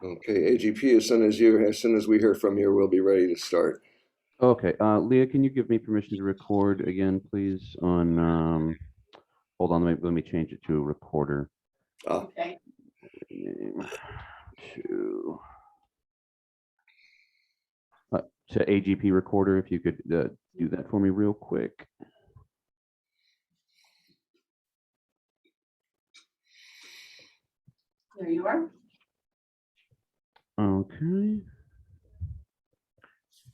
Okay, AGP, as soon as we hear from you, we'll be ready to start. Okay, Leah, can you give me permission to record again, please? Hold on, let me change it to a recorder. Okay. Name to AGP recorder, if you could do that for me real quick. There you are. Okay.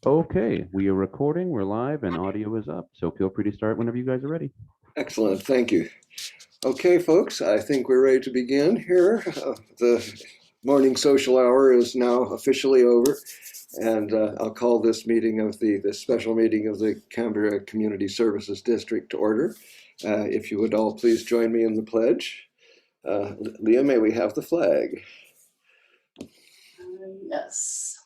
Okay, we are recording, we're live, and audio is up. So feel free to start whenever you guys are ready. Excellent, thank you. Okay, folks, I think we're ready to begin here. The morning social hour is now officially over, and I'll call this meeting of the special meeting of the Cambria Community Services District to order. If you would all please join me in the pledge. Leah, may we have the flag? Yes.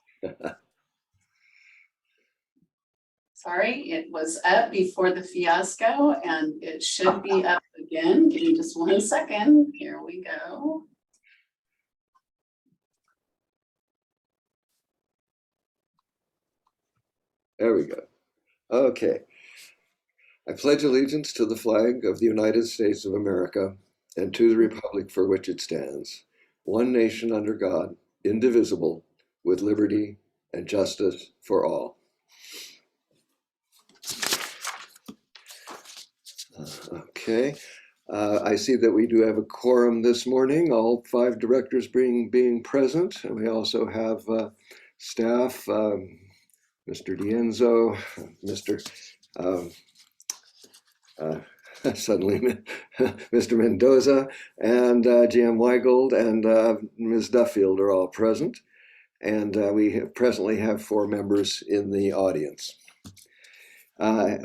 Sorry, it was up before the fiasco and it should be up again. Give me just 1 second. Here we go. There we go. Okay. I pledge allegiance to the flag of the United States of America and to the republic for which it stands, one nation under God, indivisible, with liberty and justice for all. Okay. I see that we do have a quorum this morning, all 5 directors being present. And we also have staff, Mr. Dienzo, Mr. Suddenly Mr. Mendoza and GM Weigold and Ms. Duffield are all present. And we presently have 4 members in the audience. I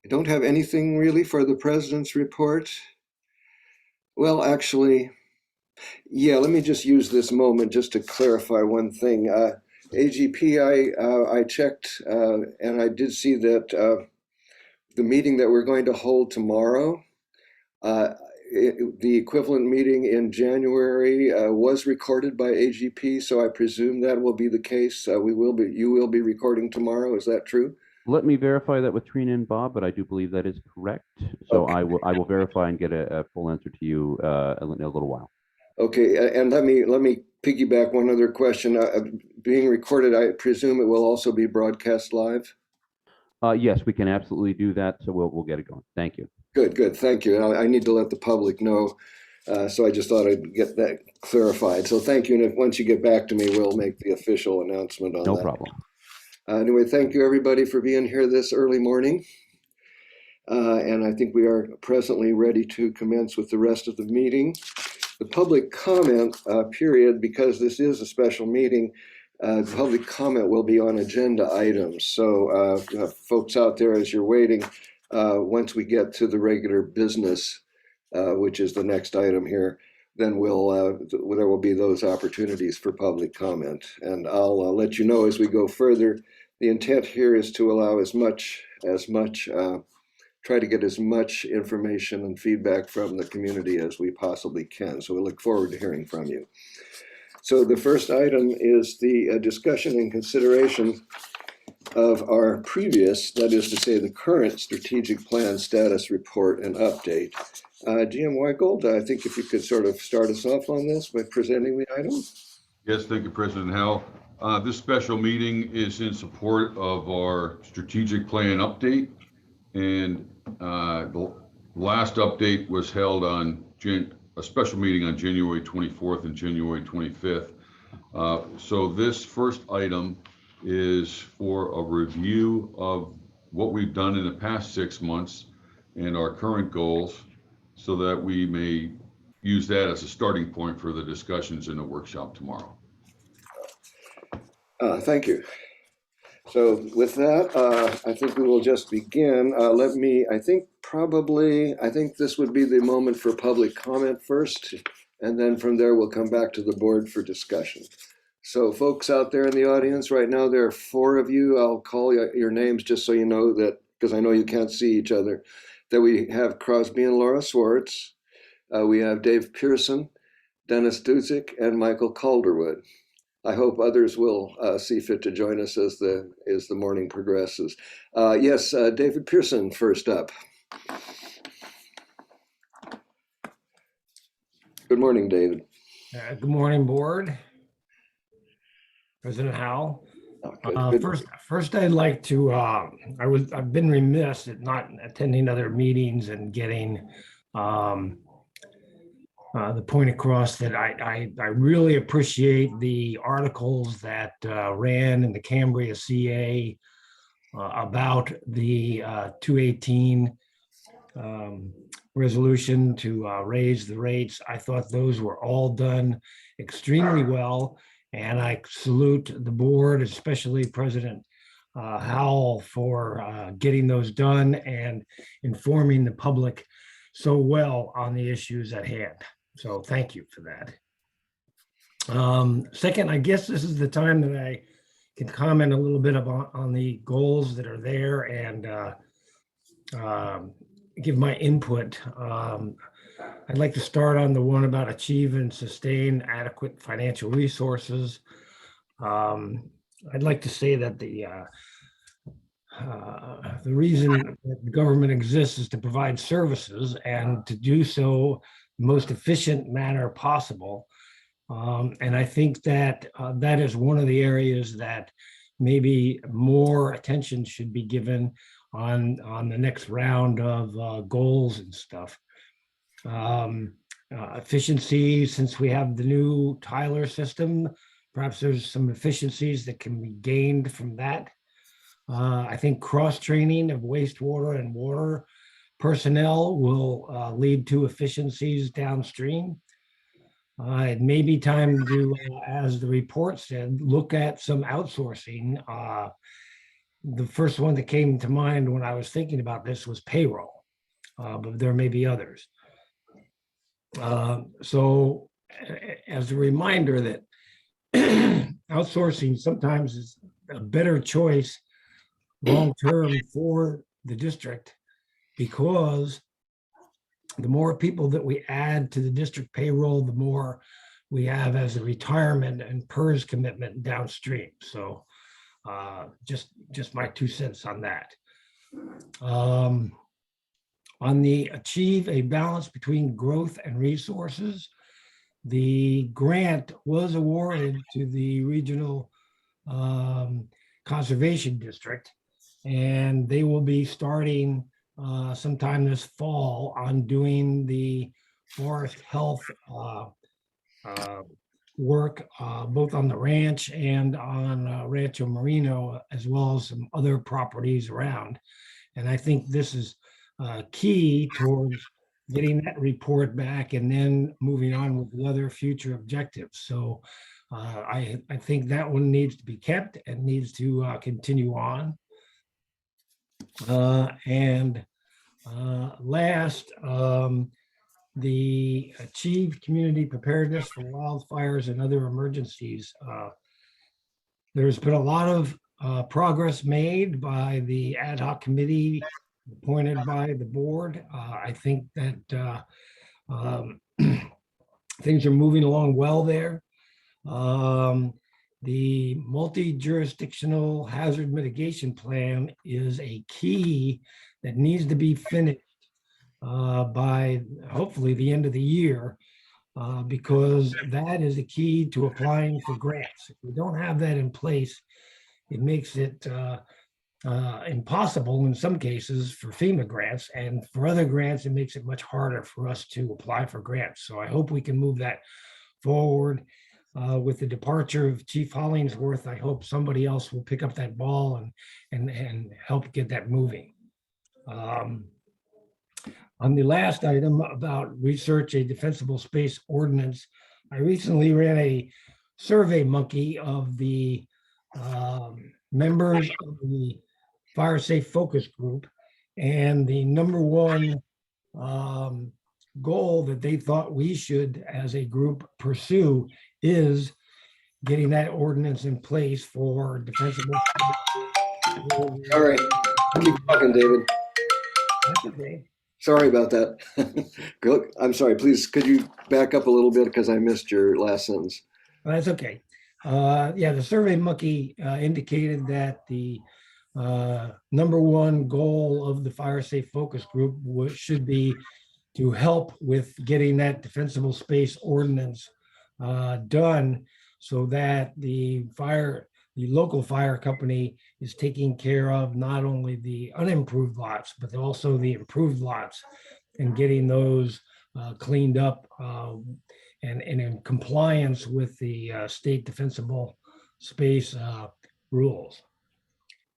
don't have anything really for the president's report. Well, actually, yeah, let me just use this moment just to clarify one thing. AGP, I checked and I did see that the meeting that we're going to hold tomorrow, the equivalent meeting in January was recorded by AGP, so I presume that will be the case. You will be recording tomorrow. Is that true? Let me verify that with Trina and Bob, but I do believe that is correct. So Okay. I will verify and get a full answer to you in a little while. Okay, and let me piggyback one other question. Being recorded, I presume it will also be broadcast live? Yes, we can absolutely do that. So we'll get it going. Thank you. Good. Thank you. I need to let the public know, so I just thought I'd get that clarified. So thank you, and once you get back to me, we'll make the official announcement on that. No problem. Anyway, thank you everybody for being here this early morning. And I think we are presently ready to commence with the rest of the meeting. The public comment period, because this is a special meeting, public comment will be on agenda items. So folks out there, as you're waiting, once we get to the regular business, which is the next item here, then there will be those opportunities for public comment. And I'll let you know as we go further. The intent here is to allow try to get as much information and feedback from the community as we possibly can. So we look forward to hearing from you. So the first item is the discussion and consideration of our previous, that is to say the current strategic plan status report and update. GM Weigold, I think if you could sort of start us off on this by presenting the item. Yes, thank you, President Howell. This special meeting is in support of our strategic plan update. And the last update was held on a special meeting on January 24th and January 25th. So this first item is for a review of what we've done in the past 6 months and our current goals, so that we may use that as a starting point for the discussions in the workshop tomorrow. Thank you. So with that, I think we will just begin. I think this would be the moment for public comment first, and then from there we'll come back to the board for discussion. So folks out there in the audience right now, there are 4 of you. I'll call your names just so you know that, because I know you can't see each other, that we have Crosby and Laura Swartz. We have Dave Pearson, Dennis Duzick, and Michael Calderwood. I hope others will see fit to join us as the morning progresses. Yes, David Pearson first up. Good morning, David. Good morning, board. President Howell. Good. First, I'd like to. I've been remiss at not attending other meetings and getting the point across that I really appreciate the articles that ran in the Cambria CA about the 218 resolution to raise the rates. I thought those were all done extremely well, and I salute the board, especially President Howell, for getting those done and informing the public so well on the issues at hand. So thank you for that. Second, I guess this is the time that I can comment a little bit about on the goals that are there and give my input. I'd like to start on the one about achieve and sustain adequate financial resources. I'd like to say that the reason that the government exists is to provide services and to do so the most efficient manner possible. And I think that that is one of the areas that maybe more attention should be given on the next round of goals and stuff. Efficiency, since we have the new Tyler system, perhaps there's some efficiencies that can be gained from that. I think cross-training of wastewater and water personnel will lead to efficiencies downstream. It may be time to, as the report said, look at some outsourcing. The first one that came to mind when I was thinking about this was payroll, but there may be others. So as a reminder that outsourcing sometimes is a better choice long-term for the district, because the more people that we add to the district payroll, the more we have as a retirement and PERS commitment downstream. So just my 2 cents on that. On the achieve a balance between growth and resources, the grant was awarded to the regional conservation district, and they will be starting sometime this fall on doing the forest health work, both on the ranch and on Rancho Marino, as well as some other properties around. And I think this is key towards getting that report back and then moving on with the other future objectives. So I think that one needs to be kept and needs to continue on. Last, the achieve community preparedness for wildfires and other emergencies. There's been a lot of progress made by the ad hoc committee appointed by the board. I think that things are moving along well there. The multi-jurisdictional hazard mitigation plan is a key that needs to be finished by hopefully the end of the year, because that is a key to applying for grants. If we don't have that in place, it makes it impossible in some cases for FEMA grants, and for other grants, it makes it much harder for us to apply for grants. So I hope we can move that forward. With the departure of Chief Hollingsworth, I hope somebody else will pick up that ball and help get that moving. On the last item about research a defensible space ordinance, I recently ran a survey monkey of the members of the Fire Safe Focus Group, and the number one goal that they thought we should, as a group, pursue is getting that ordinance in place for defensible. All right, keep talking, David. That's okay. Sorry about that. I'm sorry, please, could you back up a little bit because I missed your last sentence? That's okay. Yeah, the Survey Monkey indicated that the number one goal of the Fire Safe Focus Group should be to help with getting that defensible space ordinance done so that the local fire company is taking care of not only the unimproved lots, but also the improved lots and getting those cleaned up and in compliance with the state defensible space rules.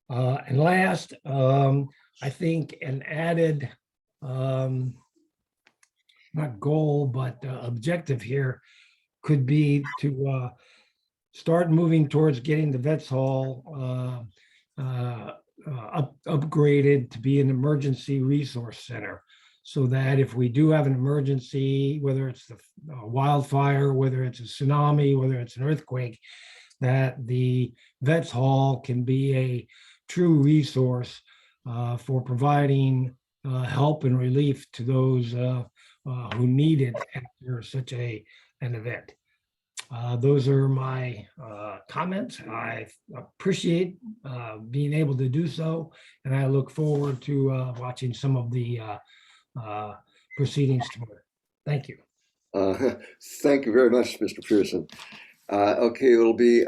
And last, I think an added not goal, but objective here could be to start moving towards getting the Vets Hall upgraded to be an emergency resource center. So that if we do have an emergency, whether it's the wildfire, whether it's a tsunami, whether it's an earthquake, that the Vets Hall can be a true resource for providing help and relief to those who need it after such an event. Those are my comments. I appreciate being able to do so, and I look forward to watching some of the proceedings tomorrow. Thank you. Thank you very much, Mr. Pearson. Okay, it'll be,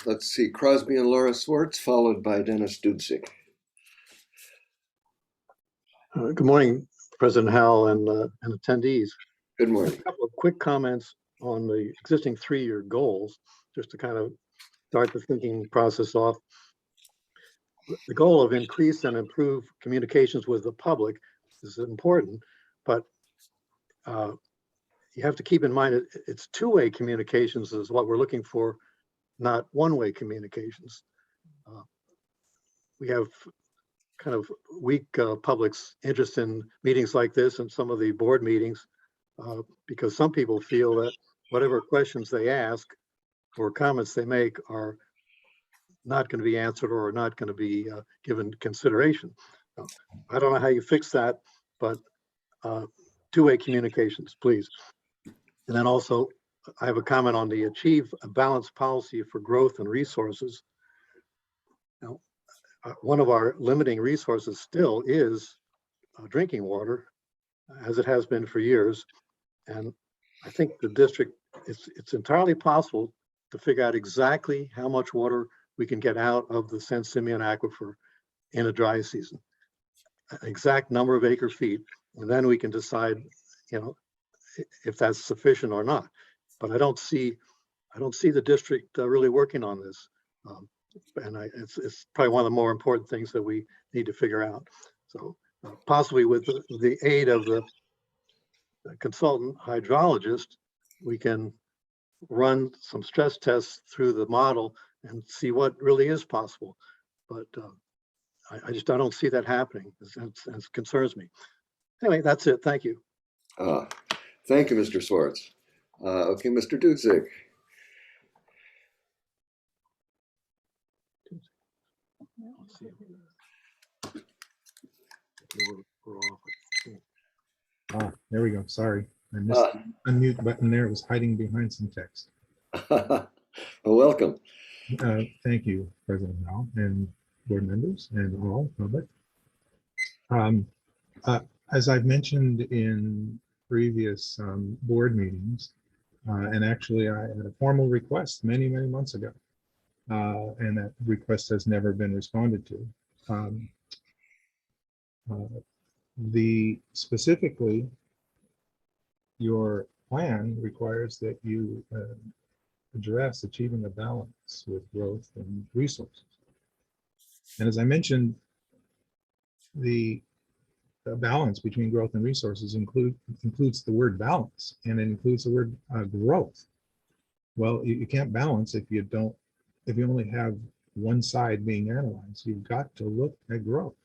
let's see, Crosby and Laura Swartz, followed by Dennis Dudzik. Good morning, President Howell and attendees. Good morning. A couple of quick comments on the existing 3-year goals, just to kind of start the thinking process off. The goal of increase and improve communications with the public is important, but you have to keep in mind it's two-way communications is what we're looking for, not one-way communications. We have kind of weak public's interest in meetings like this and some of the board meetings because some people feel that whatever questions they ask or comments they make are not going to be answered or not going to be given consideration. I don't know how you fix that, but two-way communications, please. And then also, I have a comment on the achieve a balanced policy for growth and resources. Now, one of our limiting resources still is drinking water, as it has been for years. And I think the district, it's entirely possible to figure out exactly how much water we can get out of the San Simeon aquifer in a dry season, an exact number of acre feet, and then we can decide, if that's sufficient or not. But I don't see the district really working on this, and it's probably one of the more important things that we need to figure out. So possibly with the aid of the consultant hydrologist, we can run some stress tests through the model and see what really is possible. But I don't see that happening. It concerns me. Anyway, that's it. Thank you. Thank you, Mr. Swartz. Okay, Mr. Dudzik. Let's see. There we go. Sorry, I missed the unmute button there. It was hiding behind some text. Well, welcome. Thank you, President Howell and board members and all public. As I've mentioned in previous board meetings, and actually I had a formal request many months ago, and that request has never been responded to. Specifically, your plan requires that you address achieving a balance with growth and resources. And as I mentioned, the balance between growth and resources includes the word balance, and it includes the word growth. Well, you can't balance if you only have one side being analyzed. You've got to look at growth,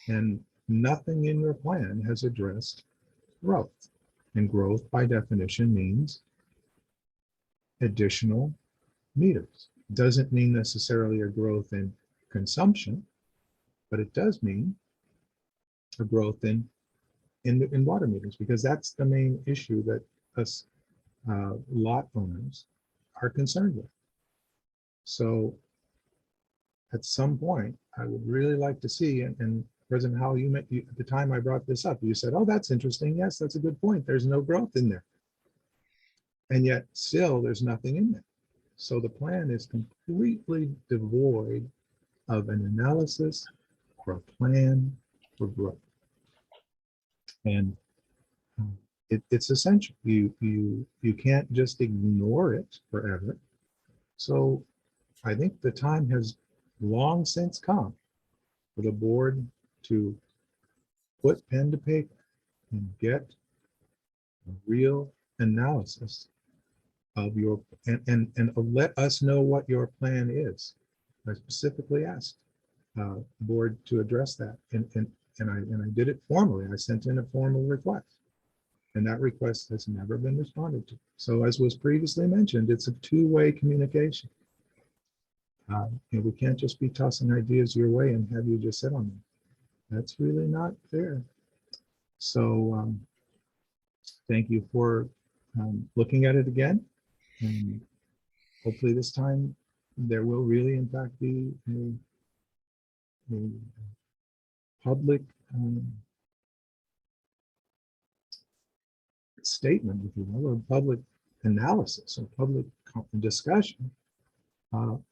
and nothing in your plan has addressed growth. And growth by definition means additional meters. It doesn't mean necessarily a growth in consumption, but it does mean a growth in in water meters, because that's the main issue that us lot owners are concerned with. So at some point, I would really like to see, and President Howell, at the time I brought this up, you said, oh, that's interesting. Yes, that's a good point. There's no growth in there. And yet still there's nothing in there. So the plan is completely devoid of an analysis or a plan for growth. And it's essential. You can't just ignore it forever. So I think the time has long since come for the board to put pen to paper and get a real analysis of your, and let us know what your plan is. I specifically asked the board to address that, and I did it formally. I sent in a formal request, and that request has never been responded to. So as was previously mentioned, it's a two-way communication. We can't just be tossing ideas your way and have you just sit on them. That's really not fair. So thank you for looking at it again. And hopefully this time there will really in fact be a public statement, if you will, or public analysis or public discussion now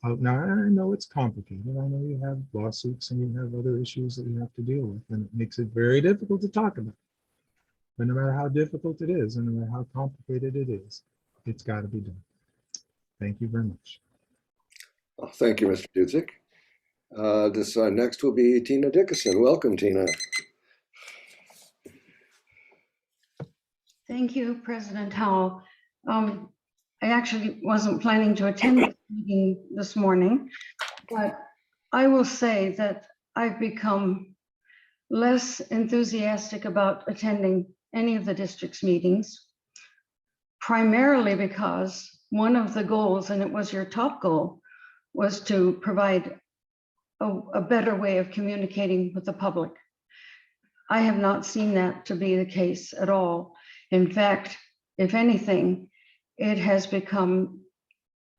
I know it's complicated. I know you have lawsuits and you have other issues that you have to deal with, and it makes it very difficult to talk about. But no matter how difficult it is, and no matter how complicated it is, it's got to be done. Thank you very much. Well, thank you, Mr. Dudzik. This next will be Tina Dickinson. Welcome, Tina. Thank you, President Howell. I actually wasn't planning to attend this meeting this morning, but I will say that I've become less enthusiastic about attending any of the district's meetings, primarily because one of the goals, and it was your top goal, was to provide a better way of communicating with the public. I have not seen that to be the case at all. In fact, if anything, it has become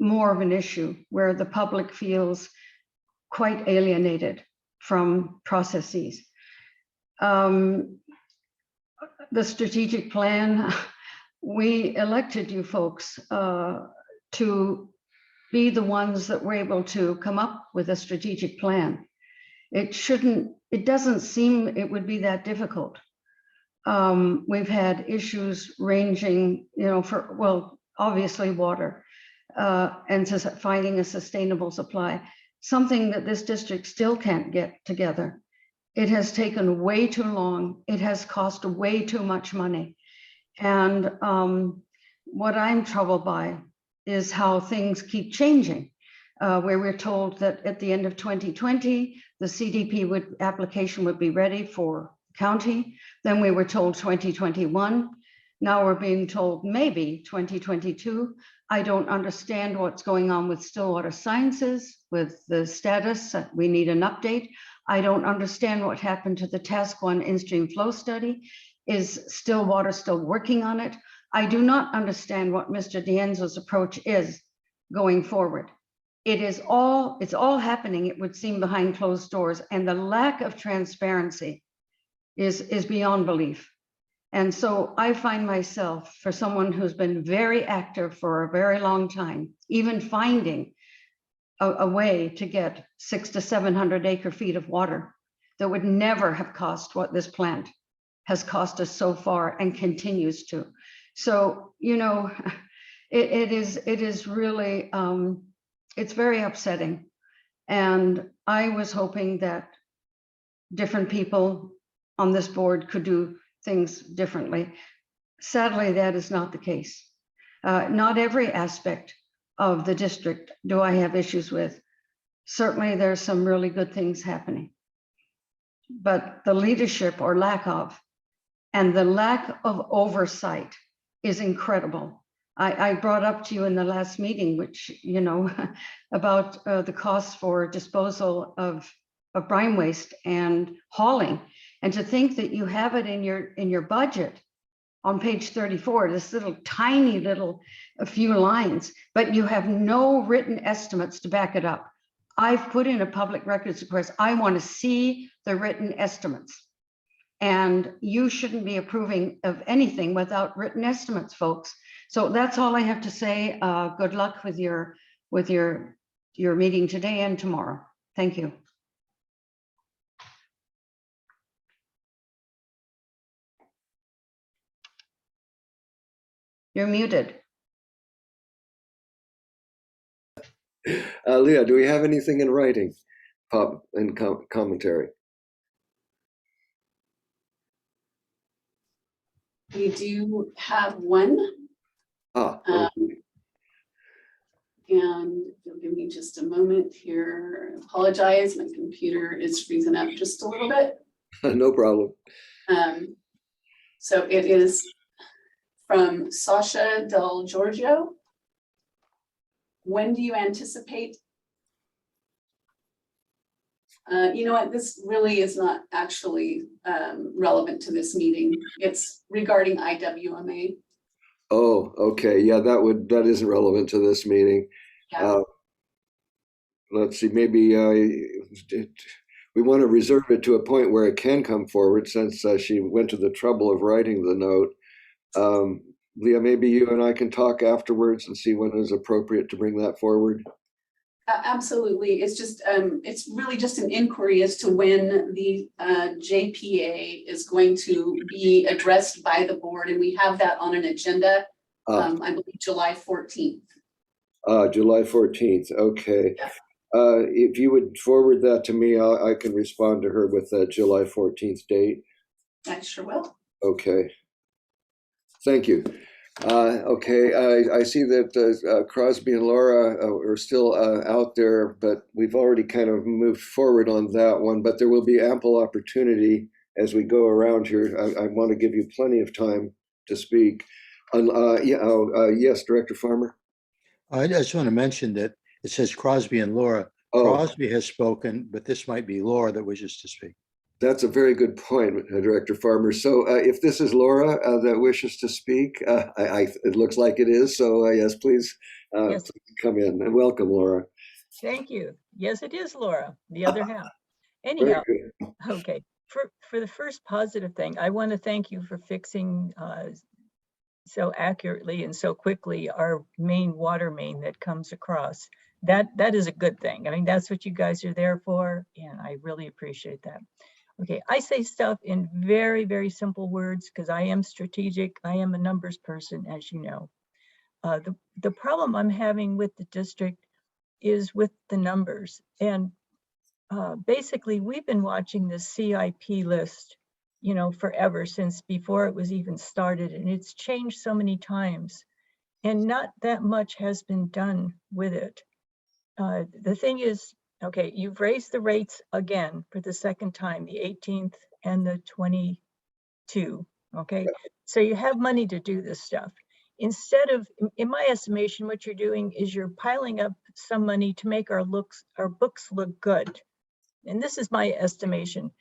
more of an issue where the public feels quite alienated from processes. The strategic plan, we elected you folks to be the ones that were able to come up with a strategic plan. It doesn't seem it would be that difficult. We've had issues ranging, obviously water, and finding a sustainable supply, something that this district still can't get together. It has taken way too long. It has cost way too much money. And what I'm troubled by is how things keep changing, where we're told that at the end of 2020, the CDP application would be ready for county. Then we were told 2021. Now we're being told maybe 2022. I don't understand what's going on with Stillwater Sciences, with the status. We need an update. I don't understand what happened to the Task 1 in-stream flow study. Is Stillwater still working on it? I do not understand what Mr. D'Enzo's approach is going forward. It's all happening, it would seem, behind closed doors, and the lack of transparency is beyond belief. And so I find myself, for someone who's been very active for a very long time, even finding a way to get 600 to 700 acre feet of water that would never have cost what this plant has cost us so far and continues to. So, it is really, it's very upsetting. And I was hoping that different people on this board could do things differently. Sadly, that is not the case. Not every aspect of the district do I have issues with. Certainly there's some really good things happening, but the leadership or lack of, and the lack of oversight is incredible. I brought up to you in the last meeting, which, about the costs for disposal of brine waste and hauling. And to think that you have it in your budget on page 34, this little tiny little a few lines, but you have no written estimates to back it up. I've put in a public records request. I want to see the written estimates. And you shouldn't be approving of anything without written estimates, folks. So that's all I have to say. Good luck with your meeting today and tomorrow. Thank you. You're muted. Leah, do we have anything in writing, and commentary? We do have one. Okay. And if you'll give me just a moment here. Apologize, my computer is freezing up just a little bit. No problem. So it is from Sasha Del Giorgio. When do you anticipate? You know what, this really is not actually relevant to this meeting. It's regarding IWMA. Oh, okay. Yeah, that isn't relevant to this meeting. Yeah. Let's see, maybe we want to reserve it to a point where it can come forward, since she went to the trouble of writing the note. Leah, maybe you and I can talk afterwards and see when it is appropriate to bring that forward. Absolutely. It's just, it's really just an inquiry as to when the JPA is going to be addressed by the board. And we have that on an agenda, I believe July 14th. July 14th. Okay. Yeah. If you would forward that to me, I can respond to her with that July 14th date. I sure will. Okay. Thank you. Okay, I see that Crosby and Laura are still out there, but we've already kind of moved forward on that one, but there will be ample opportunity as we go around here. I want to give you plenty of time to speak. Yes, Director Farmer? I just want to mention that it says Crosby and Laura. Oh. Crosby has spoken, but this might be Laura that wishes to speak. That's a very good point, Director Farmer. So if this is Laura that wishes to speak, it looks like it is. So yes, please, Yes. please come in and welcome, Laura. Thank you. Yes, it is Laura, the other half. Very Anyhow, good. okay. For the first positive thing, I want to thank you for fixing so accurately and so quickly our main water main that comes across. That is a good thing. I mean, that's what you guys are there for, and I really appreciate that. Okay, I say stuff in very, very simple words because I am strategic. I am a numbers person, as you know. The problem I'm having with the district is with the numbers. And basically, we've been watching this CIP list, you know, forever, since before it was even started. And it's changed so many times. And not that much has been done with it. The thing is, okay, you've raised the rates again for the second time, the 18th and the 22, okay? So you have money to do this stuff. Instead of, in my estimation, what you're doing is you're piling up some money to make our books look good. And this is my estimation,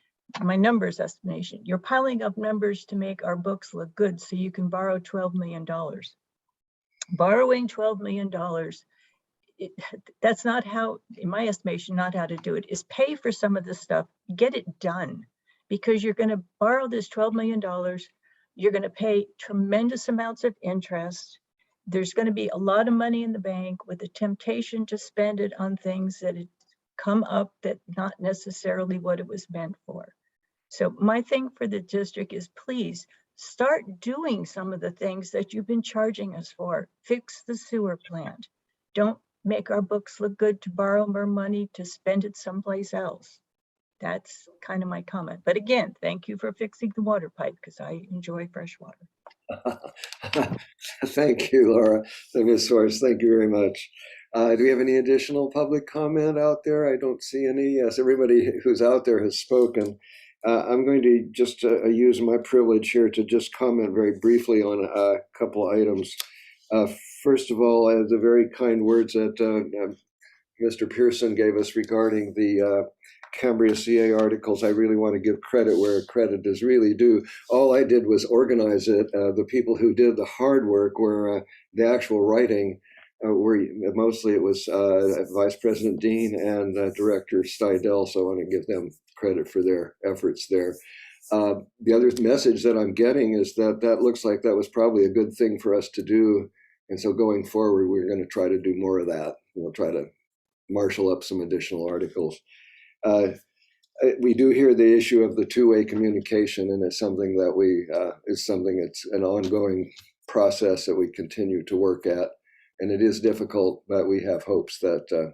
my numbers estimation. You're piling up numbers to make our books look good so you can borrow $12 million. Borrowing $12 million, that's not how, in my estimation, not how to do it, is pay for some of this stuff, get it done, because you're going to borrow this $12 million. You're going to pay tremendous amounts of interest. There's going to be a lot of money in the bank with the temptation to spend it on things that come up that not necessarily what it was meant for. So my thing for the district is, please start doing some of the things that you've been charging us for. Fix the sewer plant. Don't make our books look good to borrow more money to spend it someplace else. That's kind of my comment. But again, thank you for fixing the water pipe because I enjoy fresh water. Thank you, Laura. Ms. Soares, thank you very much. Do we have any additional public comment out there? I don't see any. Yes, everybody who's out there has spoken. I'm going to just use my privilege here to just comment very briefly on a couple items. First of all, the very kind words that Mr. Pearson gave us regarding the Cambria CA articles, I really want to give credit where credit is really due. All I did was organize it. The people who did the hard work were the actual writing. Mostly it was Vice President Dean and Director Steidel, so I want to give them credit for their efforts there. The other message that I'm getting is that looks like that was probably a good thing for us to do. And so going forward, we're going to try to do more of that. We'll try to marshal up some additional articles. We do hear the issue of the two-way communication, and it's something that it's an ongoing process that we continue to work at. And it is difficult, but we have hopes that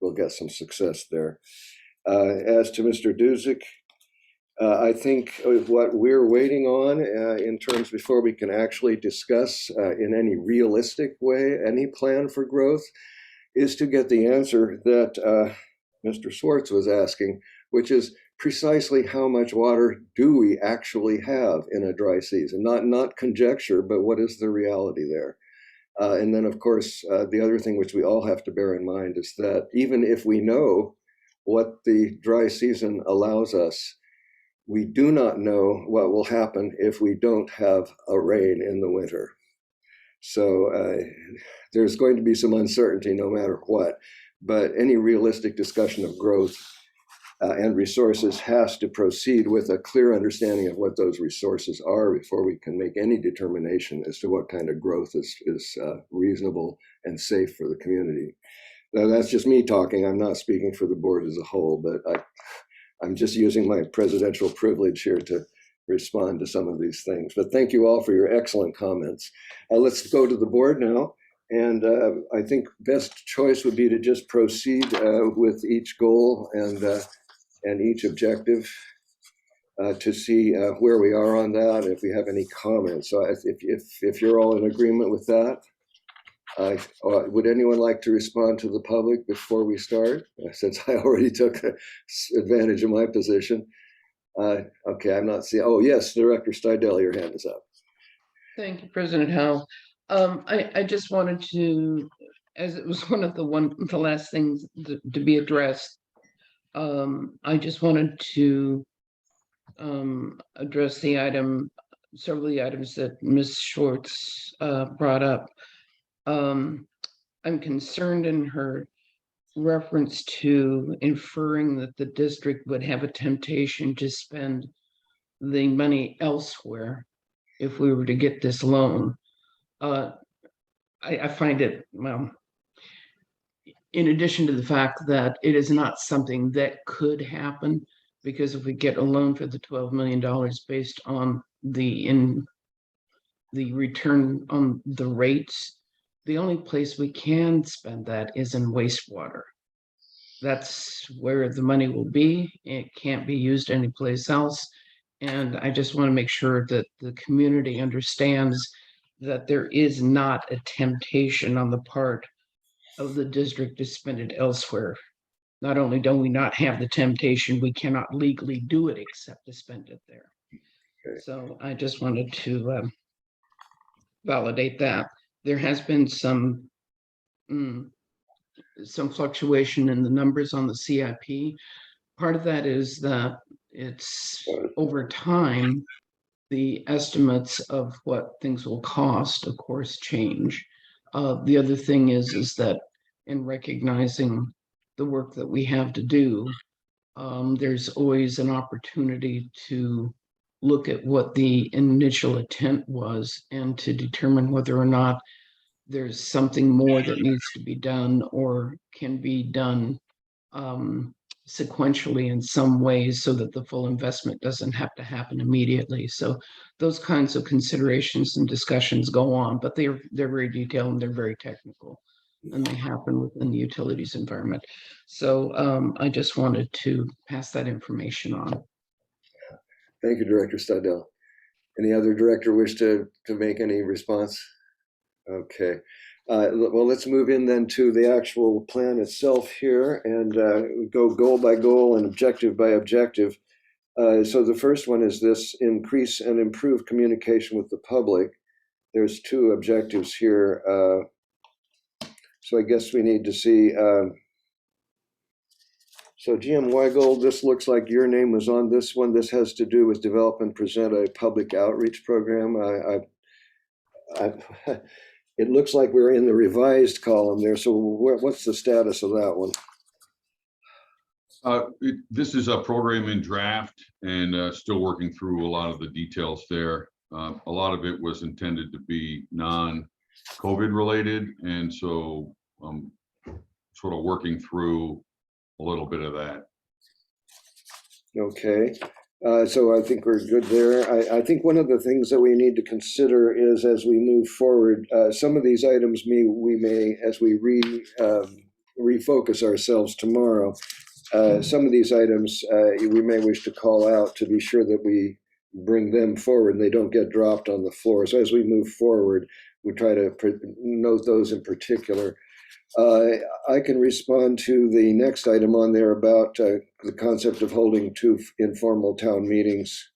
we'll get some success there. As to Mr. Duzick, I think what we're waiting on in terms before we can actually discuss in any realistic way any plan for growth is to get the answer that Mr. Swartz was asking, which is precisely how much water do we actually have in a dry season? Not conjecture, but what is the reality there? And then, of course, the other thing which we all have to bear in mind is that even if we know what the dry season allows us, we do not know what will happen if we don't have a rain in the winter. So there's going to be some uncertainty no matter what, but any realistic discussion of growth and resources has to proceed with a clear understanding of what those resources are before we can make any determination as to what kind of growth is reasonable and safe for the community. Now, that's just me talking. I'm not speaking for the board as a whole, but I'm just using my presidential privilege here to respond to some of these things. But thank you all for your excellent comments. Let's go to the board now. And I think best choice would be to just proceed with each goal and each objective to see where we are on that, if we have any comments. So if you're all in agreement with that, would anyone like to respond to the public before we start? Since I already took advantage of my position. Okay, I'm not seeing, oh yes, Director Steidel, your hand is up. Thank you, President Howe. I just wanted to, as it was one of the last things to be addressed, I just wanted to address several of the items that Ms. Schwartz brought up. I'm concerned in her reference to inferring that the district would have a temptation to spend the money elsewhere if we were to get this loan. I find it, well, in addition to the fact that it is not something that could happen, because if we get a loan for the $12 million based on the return on the rates, the only place we can spend that is in wastewater. That's where the money will be. It can't be used anyplace else. And I just want to make sure that the community understands that there is not a temptation on the part of the district to spend it elsewhere. Not only do we not have the temptation, we cannot legally do it except to spend it there. Okay. So I just wanted to validate that. There has been some fluctuation in the numbers on the CIP. Part of that is that it's over time, the estimates of what things will cost, of course, change. The other thing is that in recognizing the work that we have to do, there's always an opportunity to look at what the initial intent was and to determine whether or not there's something more that needs to be done or can be done sequentially in some ways so that the full investment doesn't have to happen immediately. So those kinds of considerations and discussions go on, but they're very detailed and they're very technical, and they happen within the utilities environment. So I just wanted to pass that information on. Thank you, Director Steidel. Any other director wish to make any response? Okay. Well, let's move in then to the actual plan itself here and go goal by goal and objective by objective. So the first one is this: increase and improve communication with the public. There's two objectives here. So I guess we need to see So Jim Weigel, this looks like your name was on this one. This has to do with develop and present a public outreach program. It looks like we're in the revised column there. So what's the status of that one? This is a program in draft and still working through a lot of the details there. A lot of it was intended to be non-COVID related, and so sort of working through a little bit of that. Okay, so I think we're good there. I think one of the things that we need to consider is as we move forward, some of these items we may, as we refocus ourselves tomorrow, some of these items we may wish to call out to be sure that we bring them forward and they don't get dropped on the floor. So as we move forward, we try to note those in particular. I can respond to the next item on there about the concept of holding 2 informal town meetings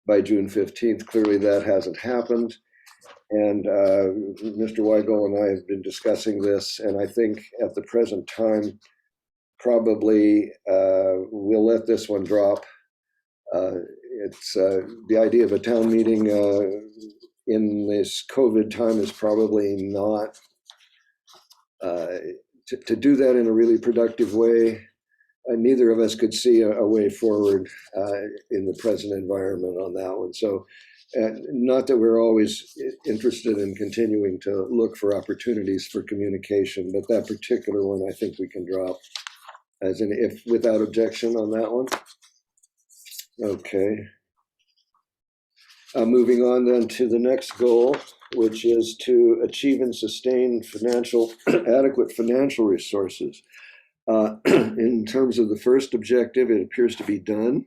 by June 15th. Clearly that hasn't happened. And Mr. Weigel and I have been discussing this, and I think at the present time, probably we'll let this one drop. It's the idea of a town meeting in this COVID time is probably not to do that in a really productive way. Neither of us could see a way forward in the present environment on that one. So not that we're always interested in continuing to look for opportunities for communication, but that particular one I think we can drop as an if without objection on that one. Okay. Moving on then to the next goal, which is to achieve and sustain adequate financial resources. In terms of the first objective, it appears to be done.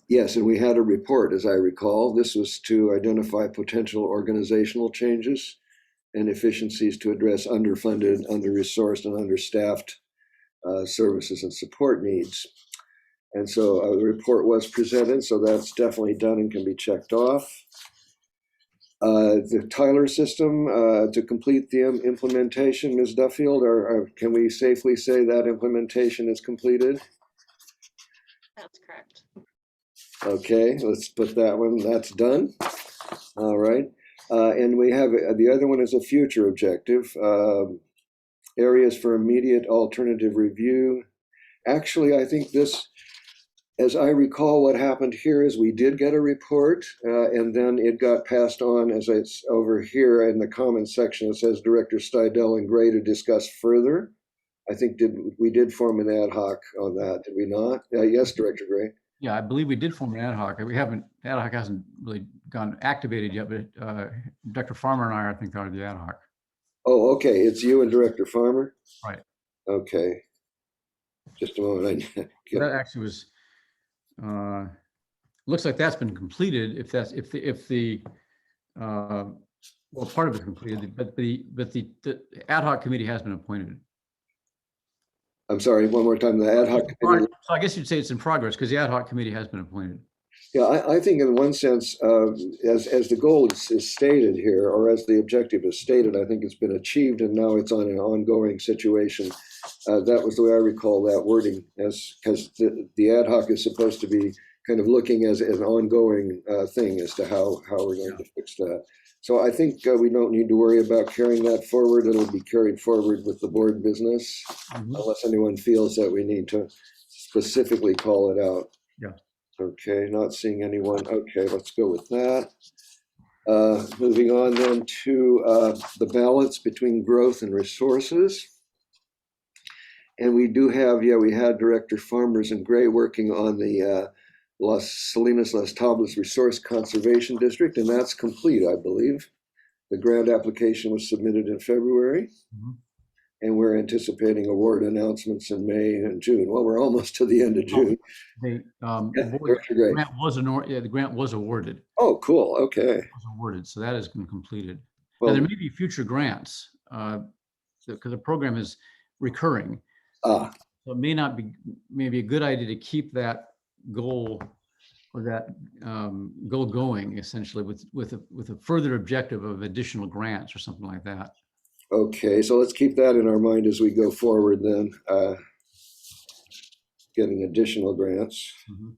Yes, and we had a report, as I recall. This was to identify potential organizational changes and efficiencies to address underfunded, under-resourced, and understaffed services and support needs. And so the report was presented, so that's definitely done and can be checked off. The Tyler system, to complete the implementation, Ms. Duffield, or can we safely say that implementation is completed? That's correct. Okay, let's put that one, that's done. All right. And we have, the other one is a future objective. Areas for immediate alternative review. Actually, I think this, as I recall, what happened here is we did get a report and then it got passed on, as it's over here in the comments section. It says Director Steidel and Gray to discuss further. I think we did form an ad hoc on that, did we not? Yes, Director Gray. Yeah, I believe we did form an ad hoc. Ad hoc hasn't really gone activated yet, but Dr. Farmer and I think, are the ad hoc. Oh, okay. It's you and Director Farmer? Right. Okay. Just a moment. That actually was, looks like that's been completed. If the well, part of it completed, but the ad hoc committee has been appointed. I'm sorry, one more time. The ad hoc committee. So I guess you'd say it's in progress because the ad hoc committee has been appointed. Yeah, I think in one sense, as the goal is stated here, or as the objective is stated, I think it's been achieved and now it's on an ongoing situation. That was the way I recall that wording, because the ad hoc is supposed to be kind of looking as an ongoing thing as to how we're going to fix that. So I think we don't need to worry about carrying that forward. It'll be carried forward with the board business, unless anyone feels that we need to specifically call it out. Yeah. Okay, not seeing anyone. Okay, let's go with that. Moving on then to the balance between growth and resources. And we do have, we had Director Farmers and Gray working on the Las Salinas Las Tablas Resource Conservation District, and that's complete, I believe. The grant application was submitted in February. And we're anticipating award announcements in May and June. Well, we're almost to the end of June. The grant was awarded. Oh, cool. Okay. It was awarded, so that has been completed. Well, now, there may be future grants because the program is recurring. So it may not be maybe a good idea to keep that goal or that goal going essentially with a further objective of additional grants or something like that. Okay, so let's keep that in our mind as we go forward then. getting additional grants. Mhm.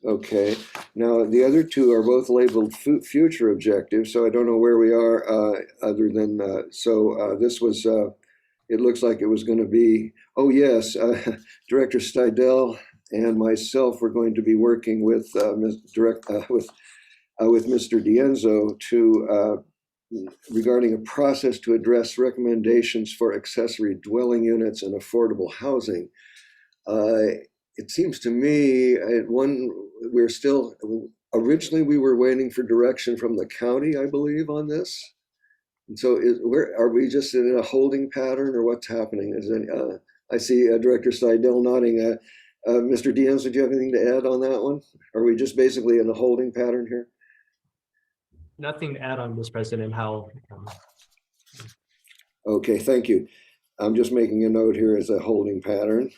Okay, now the other two are both labeled future objectives, so I don't know where we are other than, this was, it looks like it was going to be, oh yes, Director Stidel and myself were going to be working with with Mr. Dienzo to regarding a process to address recommendations for accessory dwelling units and affordable housing. It seems to me we're still, originally we were waiting for direction from the county, I believe, on this. And so are we just in a holding pattern or what's happening? I see Director Seidel nodding. Mr. Dienzo, do you have anything to add on that one? Are we just basically in a holding pattern here? Nothing to add on, Mr. President, how. Okay, thank you. I'm just making a note here as a holding pattern.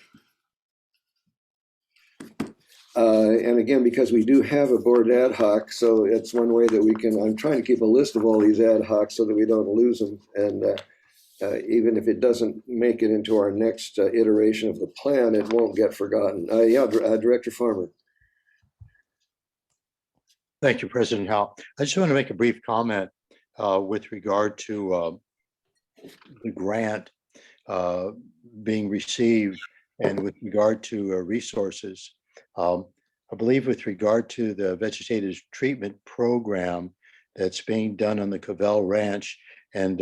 And again, because we do have a board ad hoc, so it's one way that we can, I'm trying to keep a list of all these ad hocs so that we don't lose them. And even if it doesn't make it into our next iteration of the plan, it won't get forgotten. Director Farmer. Thank you, President Howell. I just want to make a brief comment with regard to the grant being received and with regard to resources. I believe with regard to the vegetative treatment program that's being done on the Cavell Ranch, and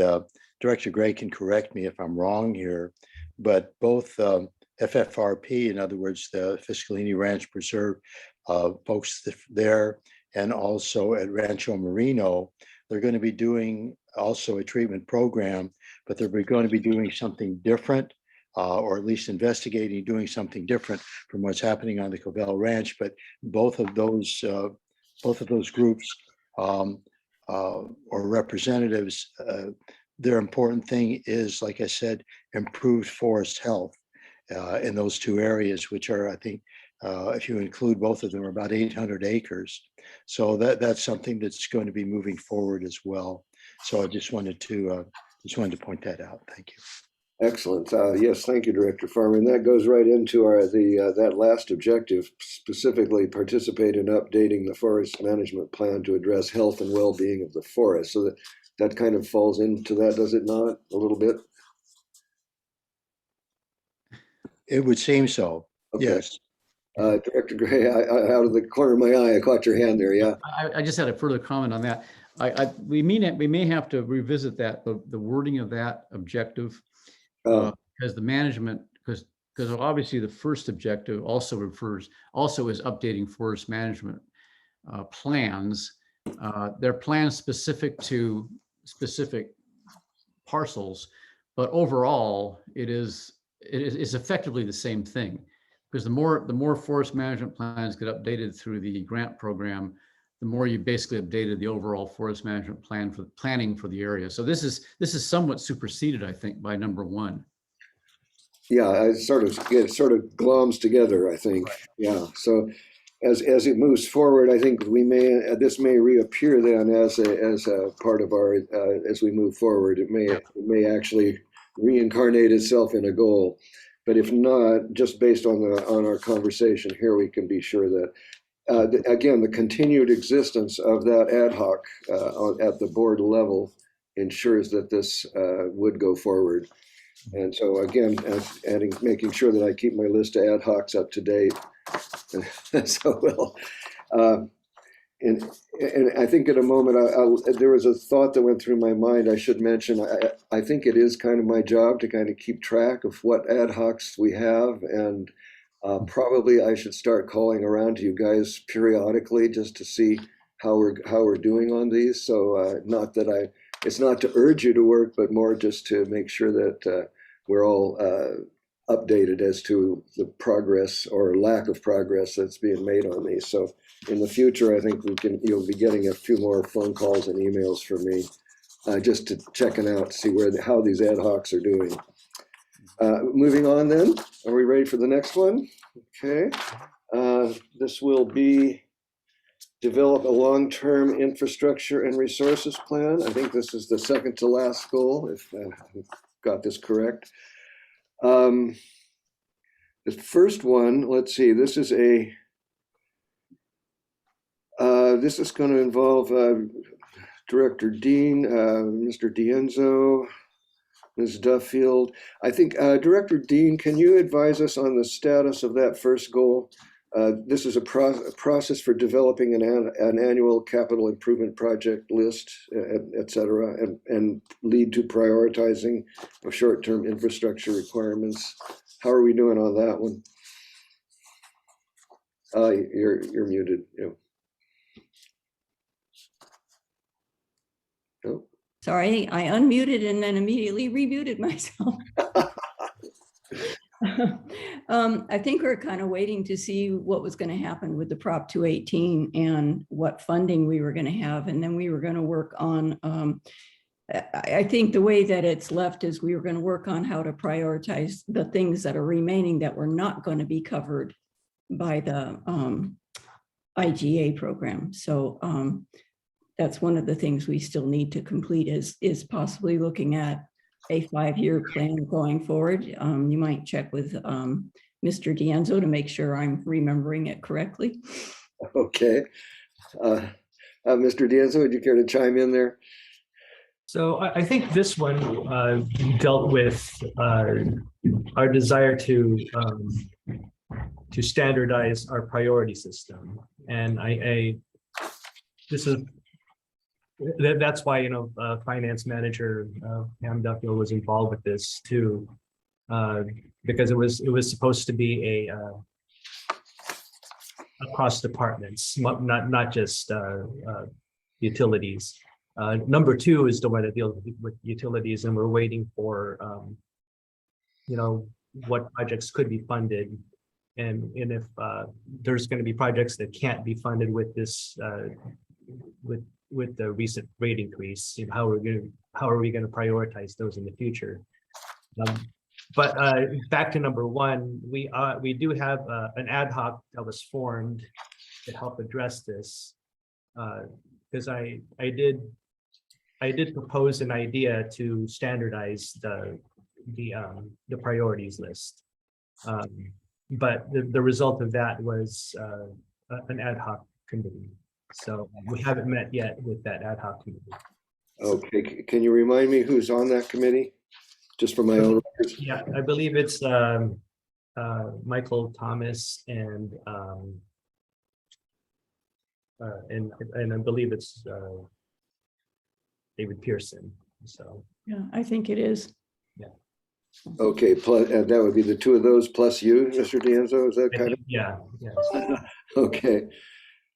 Director Gray can correct me if I'm wrong here, but both FFRP, in other words, the Fiscalini Ranch Preserve folks there, and also at Rancho Marino, they're going to be doing also a treatment program, but they're going to be doing something different, or at least investigating doing something different from what's happening on the Cavell Ranch. But both of those groups or representatives, their important thing is, like I said, improved forest health in those two areas, which are, I think, if you include both of them, are about 800 acres. So that's something that's going to be moving forward as well. So I just wanted to point that out. Thank you. Excellent. Yes, thank you, Director Farmer. And that goes right into that last objective, specifically participate in updating the forest management plan to address health and well-being of the forest. So that kind of falls into that, does it not, a little bit? It would seem so. Okay. Yes. Director Gray, out of the corner of my eye, I caught your hand there. Yeah. I just had a further comment on that. We may have to revisit that, the wording of that objective, because the management, because obviously the first objective also is updating forest management plans. They're plans specific to specific parcels, but overall it is effectively the same thing. Because the more forest management plans get updated through the grant program, the more you basically updated the overall forest management plan for the planning for the area. So this is somewhat superseded, I think, by number one. Yeah, it sort of gloms together, I think. Right. Yeah. So as it moves forward, I think this may reappear then as a part of our as we move forward. It may actually reincarnate itself in a goal. But if not, just based on our conversation here, we can be sure that, again, the continued existence of that ad hoc at the board level ensures that this would go forward. And so, again, making sure that I keep my list of ad hocs up to date. So, well, and I think in a moment, there was a thought that went through my mind I should mention. I think it is kind of my job to kind of keep track of what ad hocs we have, and probably I should start calling around to you guys periodically just to see how we're doing on these. So it's not to urge you to work, but more just to make sure that we're all updated as to the progress or lack of progress that's being made on these. So in the future, I think you'll be getting a few more phone calls and emails from me, just to checking out to see how these ad hocs are doing. Moving on then, are we ready for the next one? Okay, this will be develop a long-term infrastructure and resources plan. I think this is the second to last goal, if I've got this correct. The first one, let's see, this is going to involve Director Dean, Mr. Dienzo, Ms. Duffield. I think Director Dean, can you advise us on the status of that first goal? This is a process for developing an annual capital improvement project list, et cetera, and lead to prioritizing of short-term infrastructure requirements. How are we doing on that one? You're muted. Yeah. No. Sorry, I unmuted and then immediately remuted myself. I think we're kind of waiting to see what was going to happen with the Prop 218 and what funding we were going to have. And then we were going to work on, I think the way that it's left is we were going to work on how to prioritize the things that are remaining that were not going to be covered by the IGA program. So that's one of the things we still need to complete is possibly looking at a 5-year plan going forward. You might check with Mr. Dienzo to make sure I'm remembering it correctly. Okay. Mr. Dienzo, would you care to chime in there? So I think this one dealt with our desire to standardize our priority system, and that's why finance manager Pam Duffield was involved with this too, because it was supposed to be across departments, not just utilities. Number 2 is the one that deals with utilities, and we're waiting for what projects could be funded, and if there's going to be projects that can't be funded with this with the recent rate increase, how are we going to prioritize those in the future? But back to number 1, we do have an ad hoc that was formed to help address this, because I did propose an idea to standardize the priorities list, but the result of that was an ad hoc committee. So we haven't met yet with that ad hoc committee. Okay, can you remind me who's on that committee? Just for my own records. Yeah, I believe it's Michael Thomas and I believe it's David Pearson. So Yeah, I think it is. Yeah. Okay, plus that would be the 2 of those plus you, Mr. Dienzo. Is that kind of? Yeah. Okay.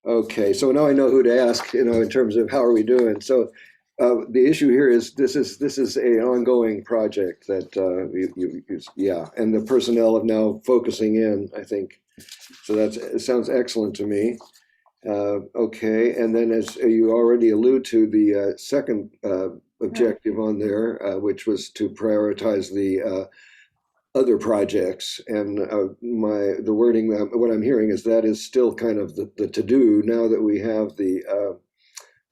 Okay, so now I know who to ask, in terms of how are we doing. So the issue here is this is an ongoing project that and the personnel are now focusing in, I think. So it sounds excellent to me. Okay, and then as you already allude to, the second objective on there, which was to prioritize the other projects, and the wording, what I'm hearing is that is still kind of the to-do now that we have the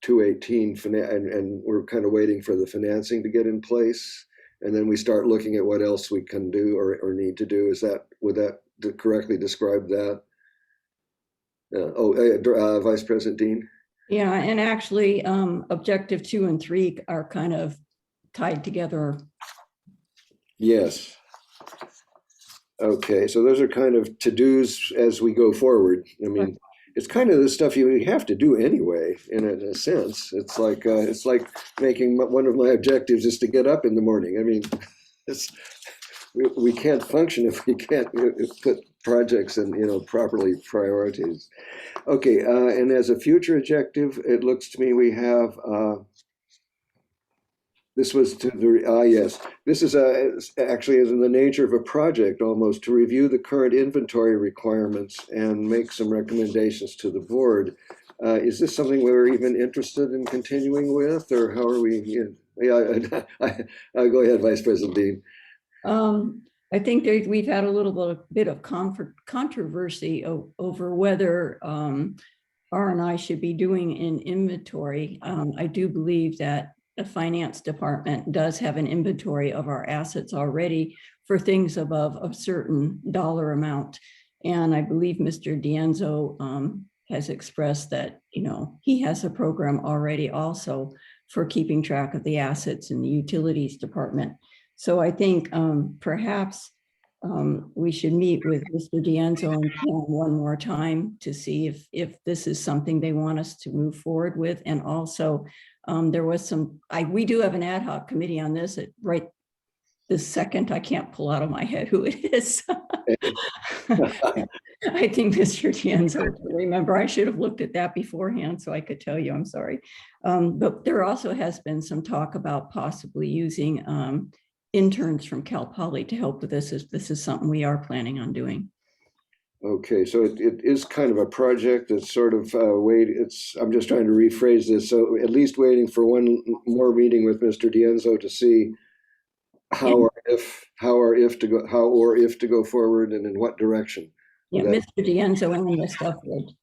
218 and we're kind of waiting for the financing to get in place, and then we start looking at what else we can do or need to do. Would that correctly describe that? Vice President Dean? Yeah, and actually objective 2 and 3 are kind of tied together. Yes. Okay, so those are kind of to-dos as we go forward. I mean, it's kind of the stuff you have to do anyway, in a sense. It's like making one of my objectives is to get up in the morning. I mean, we can't function if we can't put projects in, properly priorities. Okay, and as a future objective, it looks to me we have this was to the yes. This is actually is in the nature of a project almost, to review the current inventory requirements and make some recommendations to the board. Is this something we're even interested in continuing with, or how are we? Go ahead, Vice President Dean. I think we've had a little bit of controversy over whether R&I should be doing an inventory. I do believe that the finance department does have an inventory of our assets already for things above a certain dollar amount. And I believe Mr. D'Anzo has expressed that, you know, he has a program already also for keeping track of the assets in the utilities department. So I think perhaps we should meet with Mr. D'Anzo and Pam one more time to see if this is something they want us to move forward with. And also there was we do have an ad hoc committee on this right this second. I can't pull out of my head who it is. I think Mr. D'Anzo, remember, I should have looked at that beforehand so I could tell you, I'm sorry. But there also has been some talk about possibly using interns from Cal Poly to help with this. This is something we are planning on doing. Okay, so it is kind of a project that's sort of I'm just trying to rephrase this. So at least waiting for one more meeting with Mr. D'Anzo to see how or if to go forward and in what direction. Yeah, Mr. D'Anzo and Ms. Duffwood.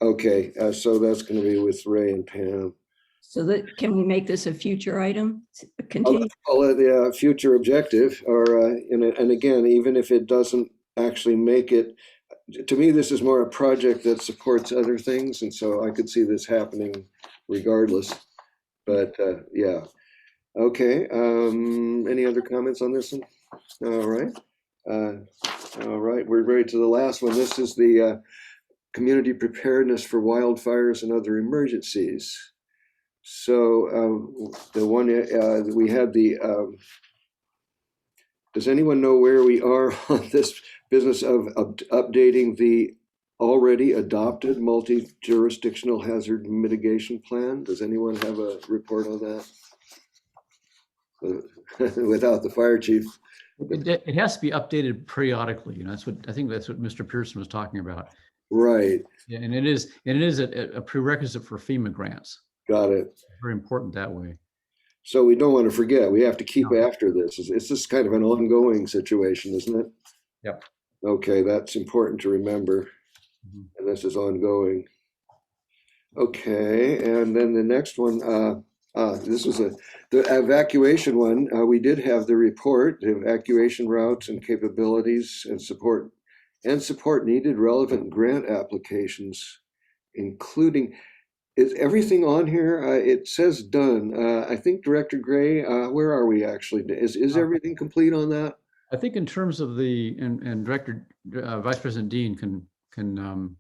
Okay, so that's going to be with Ray and Pam. So that, can we make this a future item? Continue. Call it the future objective, or and again, even if it doesn't actually make it, to me, this is more a project that supports other things, and so I could see this happening regardless. But yeah, okay. Any other comments on this one? All right. All right, we're ready to the last one. This is the community preparedness for wildfires and other emergencies. So the one we had does anyone know where we are on this business of updating the already adopted multi-jurisdictional hazard mitigation plan? Does anyone have a report on that? Without the fire chief. It has to be updated periodically. You know, I think that's what Mr. Pearson was talking about. Right. Yeah, and it is a prerequisite for FEMA grants. Got it. Very important that way. So we don't want to forget. We have to keep after this. It's just kind of an ongoing situation, isn't it? Yep. Okay, that's important to remember. Mm-hmm. And this is ongoing. Okay, and then the next one. This was the evacuation one. We did have the report, the evacuation routes and capabilities and support needed relevant grant applications, including. Is everything on here? It says done. I think Director Gray, where are we actually? Is everything complete on that? I think in terms of and Director Vice President Dean can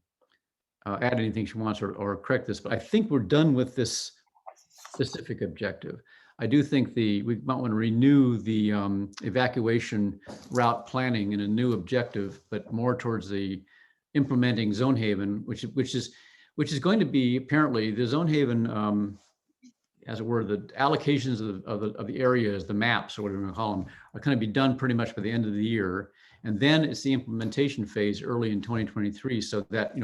add anything she wants or correct this, but I think we're done with this specific objective. I do think we might want to renew the evacuation route planning in a new objective, but more towards the implementing Zone Haven, which is going to be apparently the Zone Haven, as it were, the allocations of the areas, the maps or whatever you call them, are going to be done pretty much by the end of the year, and then it's the implementation phase early in 2023, so that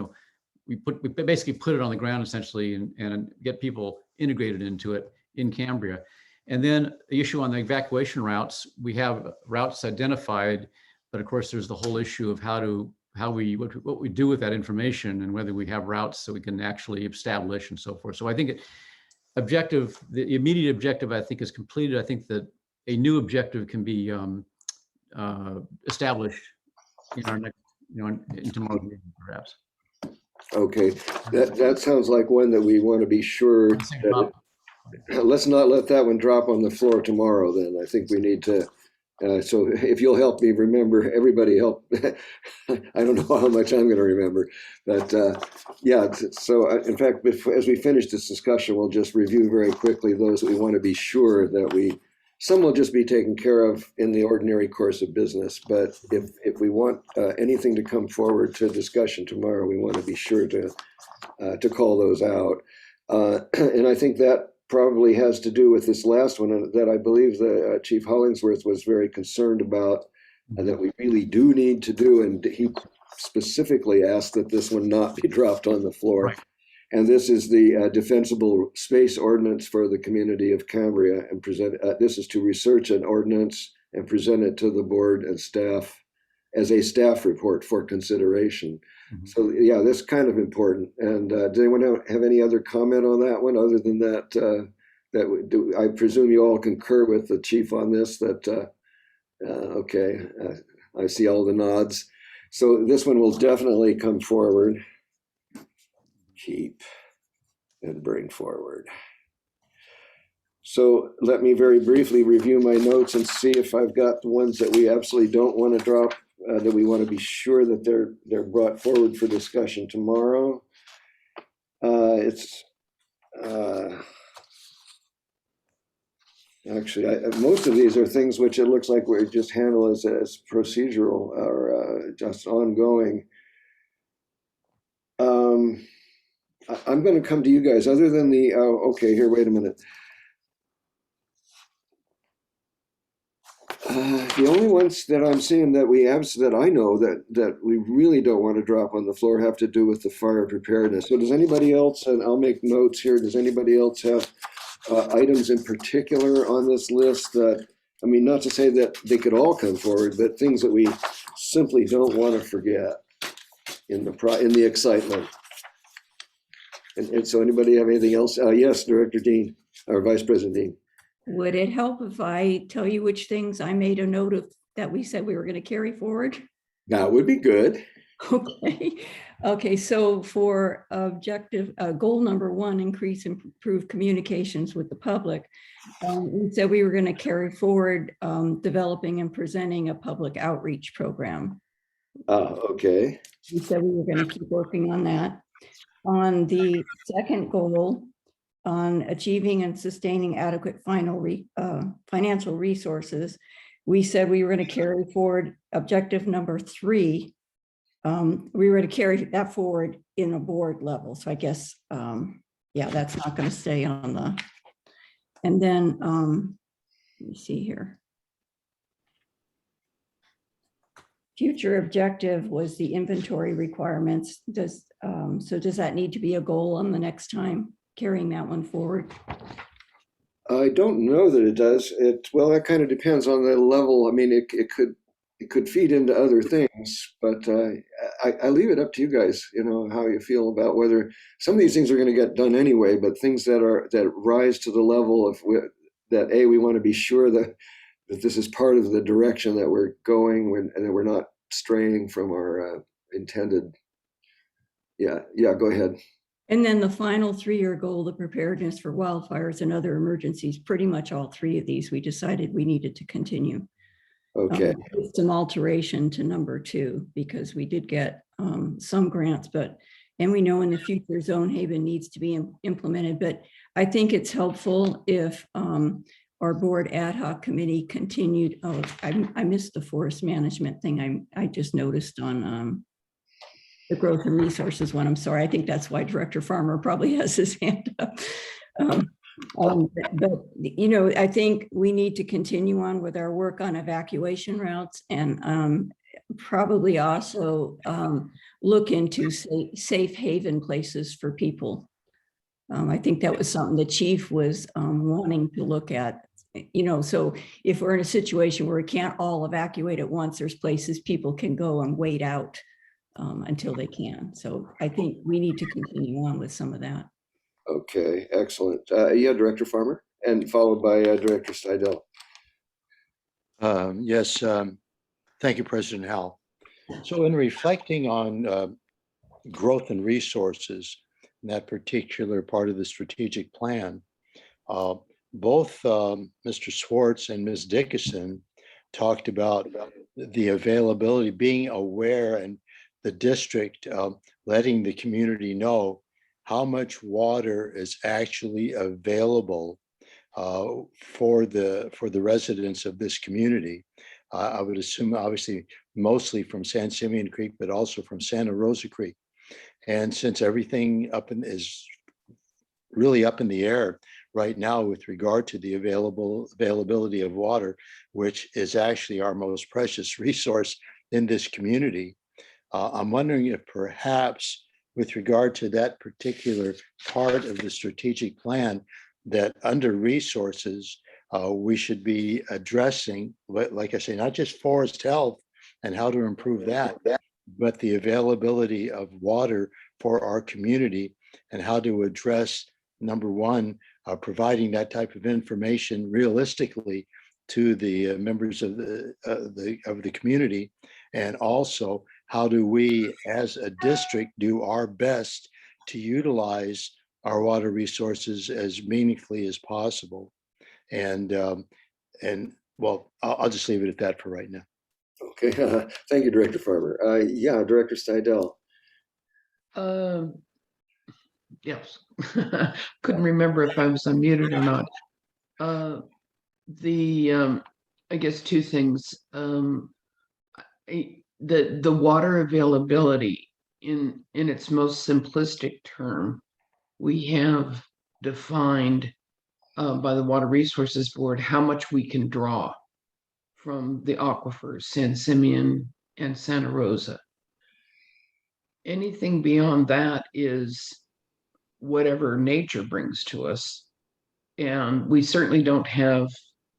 we basically put it on the ground essentially and get people integrated into it in Cambria. And then the issue on the evacuation routes, we have routes identified, but of course there's the whole issue of what we do with that information and whether we have routes so we can actually establish and so forth. So I think the immediate objective, I think, is completed. I think that a new objective can be established in our next, in tomorrow's meeting, perhaps. Okay, that sounds like one that we want to be sure that let's not let that one drop on the floor tomorrow. Then I think we need to. So if you'll help me remember, everybody help. I don't know how much I'm going to remember, but yeah. So in fact, as we finish this discussion, we'll just review very quickly those that we want to be sure that some will just be taken care of in the ordinary course of business. But if we want anything to come forward to discussion tomorrow, we want to be sure to call those out. And I think that probably has to do with this last one that I believe the Chief Hollingsworth was very concerned about, that we really do need to do. And he specifically asked that this one not be dropped on the floor. Right. And this is the defensible space ordinance for the community of Cambria, and this is to research an ordinance and present it to the board and staff as a staff report for consideration. Mm-hmm. So yeah, that's kind of important. And does anyone have any other comment on that one other than that I presume you all concur with the chief on this, that, okay, I see all the nods. So this one will definitely come forward. Keep and bring forward. So let me very briefly review my notes and see if I've got the ones that we absolutely don't want to drop, that we want to be sure that they're brought forward for discussion tomorrow. Actually, most of these are things which it looks like we just handle as procedural or just ongoing. I'm going to come to you guys. Other than the okay, here, wait a minute. The only ones that I'm seeing that that I know that we really don't want to drop on the floor have to do with the fire preparedness. So does anybody else, and I'll make notes here, does anybody else have items in particular on this list that, I mean, not to say that they could all come forward, but things that we simply don't want to forget in the excitement? And so anybody have anything else? Yes, Director Dean, or Vice President Dean. Would it help if I tell you which things I made a note of that we said we were going to carry forward? That would be good. Okay. Okay. So for objective goal number 1, increase and improve communications with the public, we said we were going to carry forward developing and presenting a public outreach program. Okay. We said we were going to keep working on that. On the second goal, on achieving and sustaining adequate financial resources, we said we were going to carry forward objective number 3. We were to carry that forward in a board level. So I guess, yeah, that's not going to stay on the, and then, let me see here. Future objective was the inventory requirements. So does that need to be a goal on the next time, carrying that one forward? I don't know that it does. Well, that kind of depends on the level. I mean, it could feed into other things, but I leave it up to you guys, you know, how you feel about whether some of these things are going to get done anyway, but things that rise to the level of that, we want to be sure that this is part of the direction that we're going and that we're not straying from our intended. Yeah, go ahead. And then the final 3-year goal, the preparedness for wildfires and other emergencies, pretty much all 3 of these, we decided we needed to continue. Okay. Some alteration to number 2, because we did get some grants, and we know in the future Zone Haven needs to be implemented, but I think it's helpful if our board ad hoc committee continued. Oh, I missed the forest management thing. I just noticed on the growth and resources one. I'm sorry. I think that's why Director Farmer probably has his hand up. But, you know, I think we need to continue on with our work on evacuation routes and probably also look into safe haven places for people. I think that was something the chief was wanting to look at, you know, so if we're in a situation where we can't all evacuate at once, there's places people can go and wait out until they can. So I think we need to continue on with some of that. Okay, excellent. Yeah, Director Farmer, and followed by Director Steidel. Yes, thank you, President Howell. So in reflecting on growth and resources in that particular part of the strategic plan, both Mr. Swartz and Ms. Dickinson talked about the availability, being aware, and the district letting the community know how much water is actually available for the residents of this community. I would assume, obviously, mostly from San Simeon Creek, but also from Santa Rosa Creek. And since everything is really up in the air right now with regard to the availability of water, which is actually our most precious resource in this community, I'm wondering if perhaps with regard to that particular part of the strategic plan, that under resources, we should be addressing, like I say, not just forest health and how to improve that, but the availability of water for our community and how to address number one, providing that type of information realistically to the members of the community, and also how do we as a district do our best to utilize our water resources as meaningfully as possible. And well, I'll just leave it at that for right now. Okay, thank you, Director Farmer. Yeah, Director Stidel. Yes. Couldn't remember if I was unmuted or not. I guess two things. The water availability in its most simplistic term, we have defined by the Water Resources Board how much we can draw from the aquifers, San Simeon and Santa Rosa. Anything beyond that is whatever nature brings to us. And we certainly don't have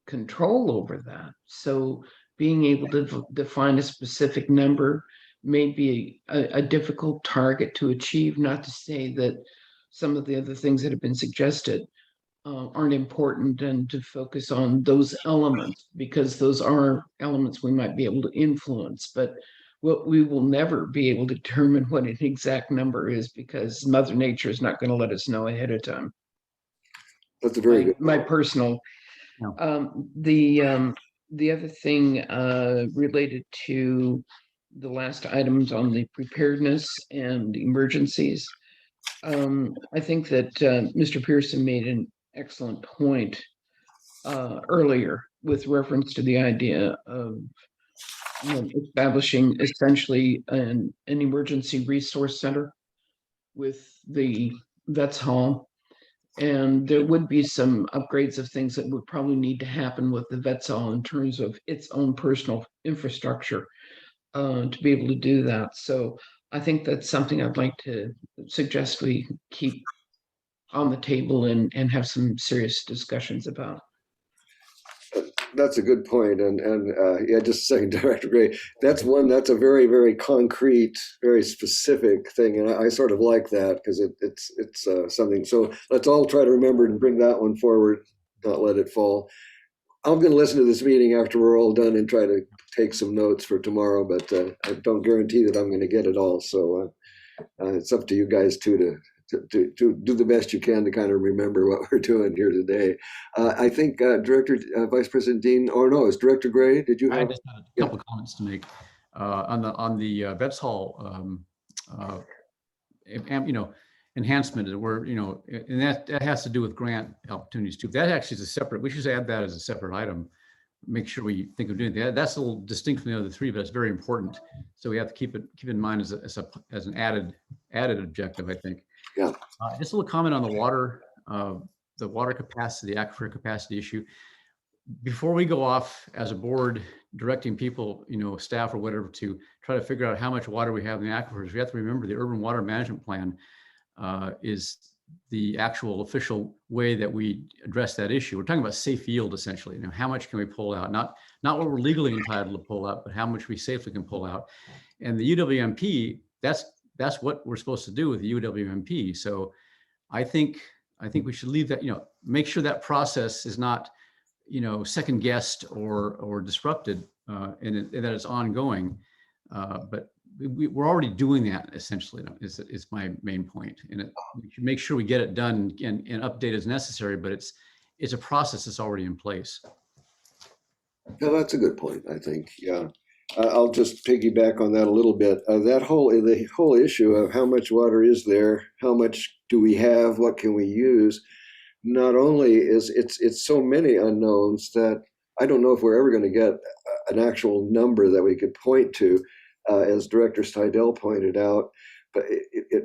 control over that. So being able to define a specific number may be a difficult target to achieve, not to say that some of the other things that have been suggested aren't important, and to focus on those elements, because those are elements we might be able to influence. But what we will never be able to determine what an exact number is, because Mother Nature is not going to let us know ahead of time. That's a very good my personal. The other thing related to the last items on the preparedness and emergencies, I think that Mr. Pearson made an excellent point earlier with reference to the idea of establishing essentially an emergency resource center with the Vets Hall. And there would be some upgrades of things that would probably need to happen with the Vets Hall in terms of its own personal infrastructure to be able to do that. So I think that's something I'd like to suggest we keep on the table and have some serious discussions about. That's a good point. And yeah, just a second, Director Gray. That's a very, very concrete, very specific thing. And I sort of like that because it's something. So let's all try to remember and bring that one forward, not let it fall. I'm going to listen to this meeting after we're all done and try to take some notes for tomorrow, but I don't guarantee that I'm going to get it all. So it's up to you guys too to do the best you can to kind of remember what we're doing here today. I think Director, Vice President Dean, or no, it's Director Gray. Did you have? I just had a couple of comments to make on the Vets Hall, enhancement. Where and that has to do with grant opportunities too. That actually is a separate. We should add that as a separate item. Make sure we think of doing that. That's a little distinct from the other three, but it's very important. So we have to keep in mind as an added objective, I think. Yeah. Just a little comment on the water capacity, the aquifer capacity issue. Before we go off as a board directing people, staff or whatever, to try to figure out how much water we have in the aquifers, we have to remember the urban water management plan is the actual official way that we address that issue. We're talking about safe yield, essentially. How much can we pull out? Not what we're legally entitled to pull out, but how much we safely can pull out. And the UWMP, that's what we're supposed to do with the UWMP. So I think we should leave that, make sure that process is not, second guessed or disrupted, and that it's ongoing. But we're already doing that essentially. Is my main point, and we should make sure we get it done and update as necessary. But it's a process that's already in place. No, that's a good point. I think, yeah. I'll just piggyback on that a little bit. The whole issue of how much water is there, how much do we have, what can we use? Not only is it's so many unknowns that I don't know if we're ever going to get an actual number that we could point to, as Director Stidel pointed out. But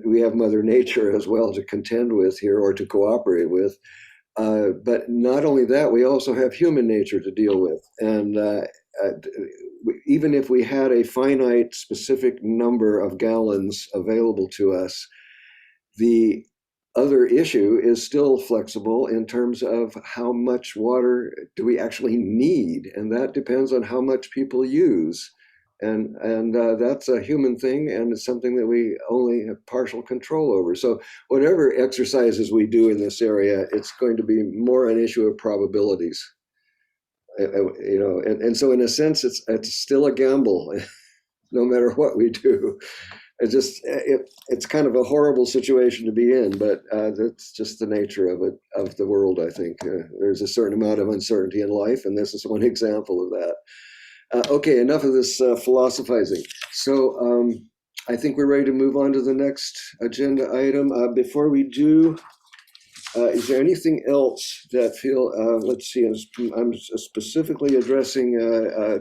we have Mother Nature as well to contend with here, or to cooperate with. But not only that, we also have human nature to deal with, and even if we had a finite specific number of gallons available to us, the other issue is still flexible in terms of how much water do we actually need, and that depends on how much people use. And that's a human thing, and it's something that we only have partial control over. So whatever exercises we do in this area, it's going to be more an issue of probabilities. You know, and so in a sense, it's still a gamble, no matter what we do. It's kind of a horrible situation to be in, but that's just the nature of it, of the world, I think. There's a certain amount of uncertainty in life, and this is one example of that. Okay, enough of this philosophizing. So I think we're ready to move on to the next agenda item. Before we do, is there anything else that let's see, I'm specifically addressing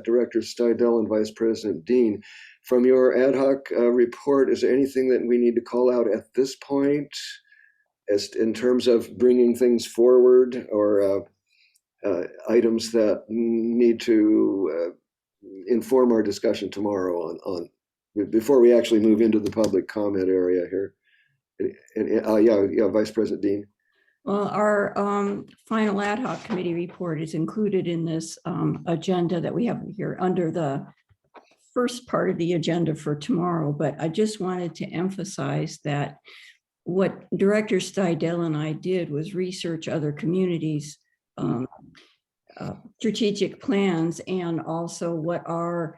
Director Steidel and Vice President Dean. From your ad hoc report, is there anything that we need to call out at this point as in terms of bringing things forward, or items that need to inform our discussion tomorrow on before we actually move into the public comment area here? Yeah, Vice President Dean. Well, our final ad hoc committee report is included in this agenda that we have here under the first part of the agenda for tomorrow. But I just wanted to emphasize that what Director Steidel and I did was research other communities' strategic plans, and also what our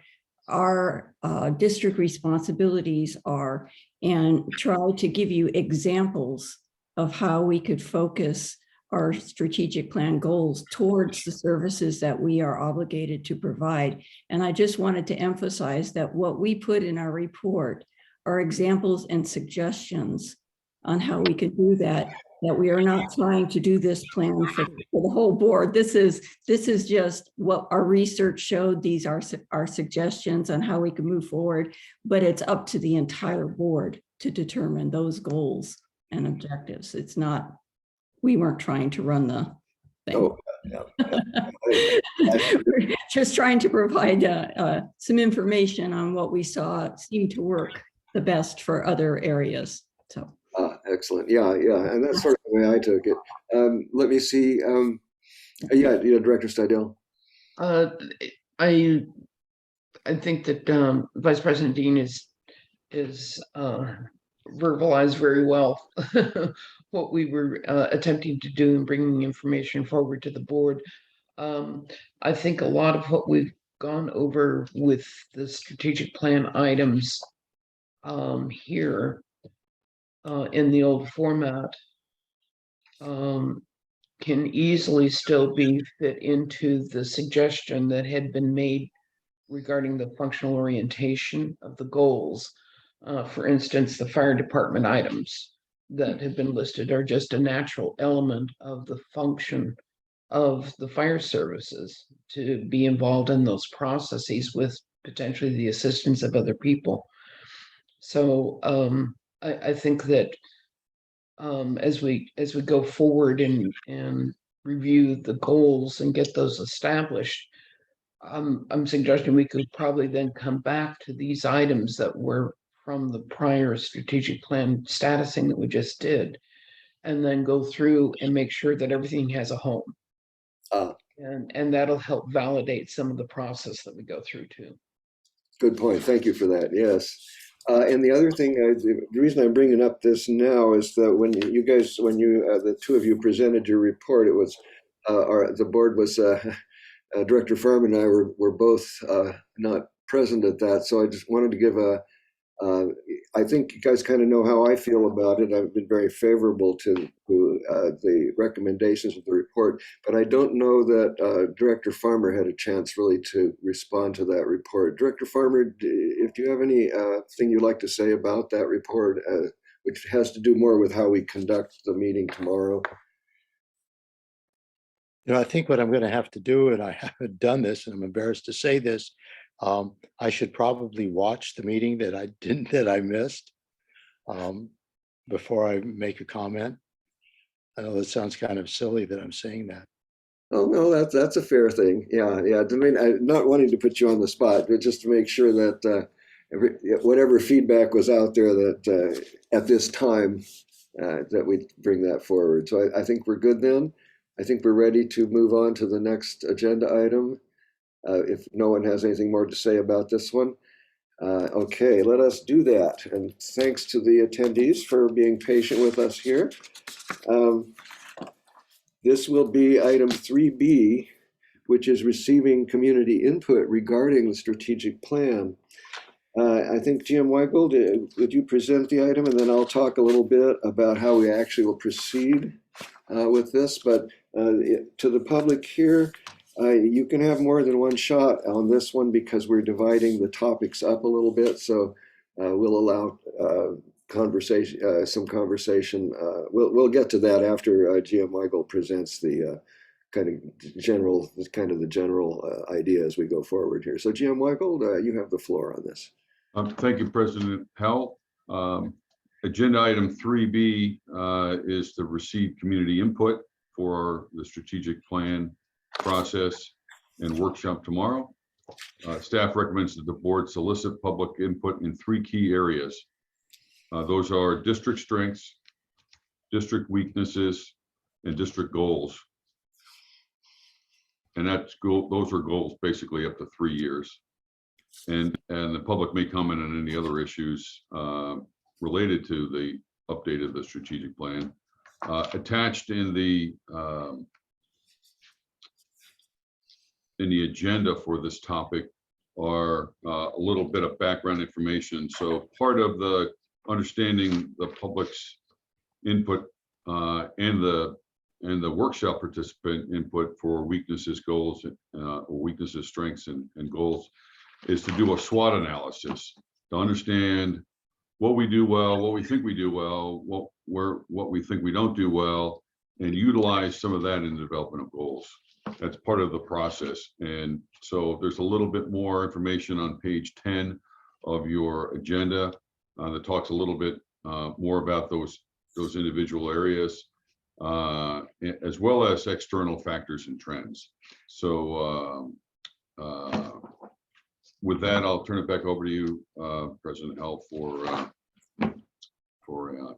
district responsibilities are, and try to give you examples of how we could focus our strategic plan goals towards the services that we are obligated to provide. And I just wanted to emphasize that what we put in our report are examples and suggestions on how we can do that we are not trying to do this plan for the whole board. This is just what our research showed. These are our suggestions on how we can move forward, but it's up to the entire board to determine those goals and objectives. It's not, we weren't trying to run the thing. Oh, We're just trying to provide some information on what we saw seemed to work the best for other areas. So. Excellent. Yeah, and that's sort of the way I took it. Let me see. Yeah, Director Steidel. I think that Vice President Dean is verbalized very well what we were attempting to do in bringing information forward to the board. I think a lot of what we've gone over with the strategic plan items here in the old format can easily still be fit into the suggestion that had been made regarding the functional orientation of the goals. For instance, the fire department items that have been listed are just a natural element of the function of the fire services to be involved in those processes with potentially the assistance of other people. So I think that as we go forward and review the goals and get those established, I'm suggesting we could probably then come back to these items that were from the prior strategic plan statusing that we just did, and then go through and make sure that everything has a home. And that'll help validate some of the process that we go through too. Good point. Thank you for that. Yes. And the other thing, the reason I'm bringing up this now is that when the two of you presented your report, it was the board was Director Farmer and I were both not present at that. So I just wanted to give I think you guys kind of know how I feel about it. I've been very favorable to the recommendations of the report, but I don't know that Director Farmer had a chance really to respond to that report. Director Farmer, if you have any thing you'd like to say about that report, which has to do more with how we conduct the meeting tomorrow. I think what I'm going to have to do, and I haven't done this, and I'm embarrassed to say this, I should probably watch the meeting that I missed before I make a comment. I know that sounds kind of silly that I'm saying that. Oh no, that's a fair thing. Yeah. I mean, I'm not wanting to put you on the spot, but just to make sure that whatever feedback was out there that at this time that we bring that forward. So I think we're good then. I think we're ready to move on to the next agenda item. If no one has anything more to say about this one. Okay, let us do that. And thanks to the attendees for being patient with us here. This will be item 3B, which is receiving community input regarding the strategic plan. I think Jim Weigel, would you present the item, and then I'll talk a little bit about how we actually will proceed with this. But to the public here, you can have more than one shot on this one because we're dividing the topics up a little bit. So we'll allow some conversation. We'll get to that after Jim Weigel presents the kind of the general idea as we go forward here. So Jim Weigel, you have the floor on this. Thank you, President Hell. Agenda item 3B is to receive community input for the strategic plan process and workshop tomorrow. Staff recommends that the board solicit public input in 3 key areas. Those are district strengths, district weaknesses, and district goals. And those are goals basically up to 3 years. And the public may comment on any other issues related to the update of the strategic plan. Attached in the agenda for this topic are a little bit of background information. So part of the understanding the public's input and the workshop participant input for weaknesses, goals, or weaknesses, strengths, and goals is to do a SWOT analysis to understand what we do well, what we think we do well, what we think we don't do well, and utilize some of that in the development of goals. That's part of the process. And so there's a little bit more information on page 10 of your agenda that talks a little bit more about those individual areas, as well as external factors and trends. So with that, I'll turn it back over to you, President Hell, for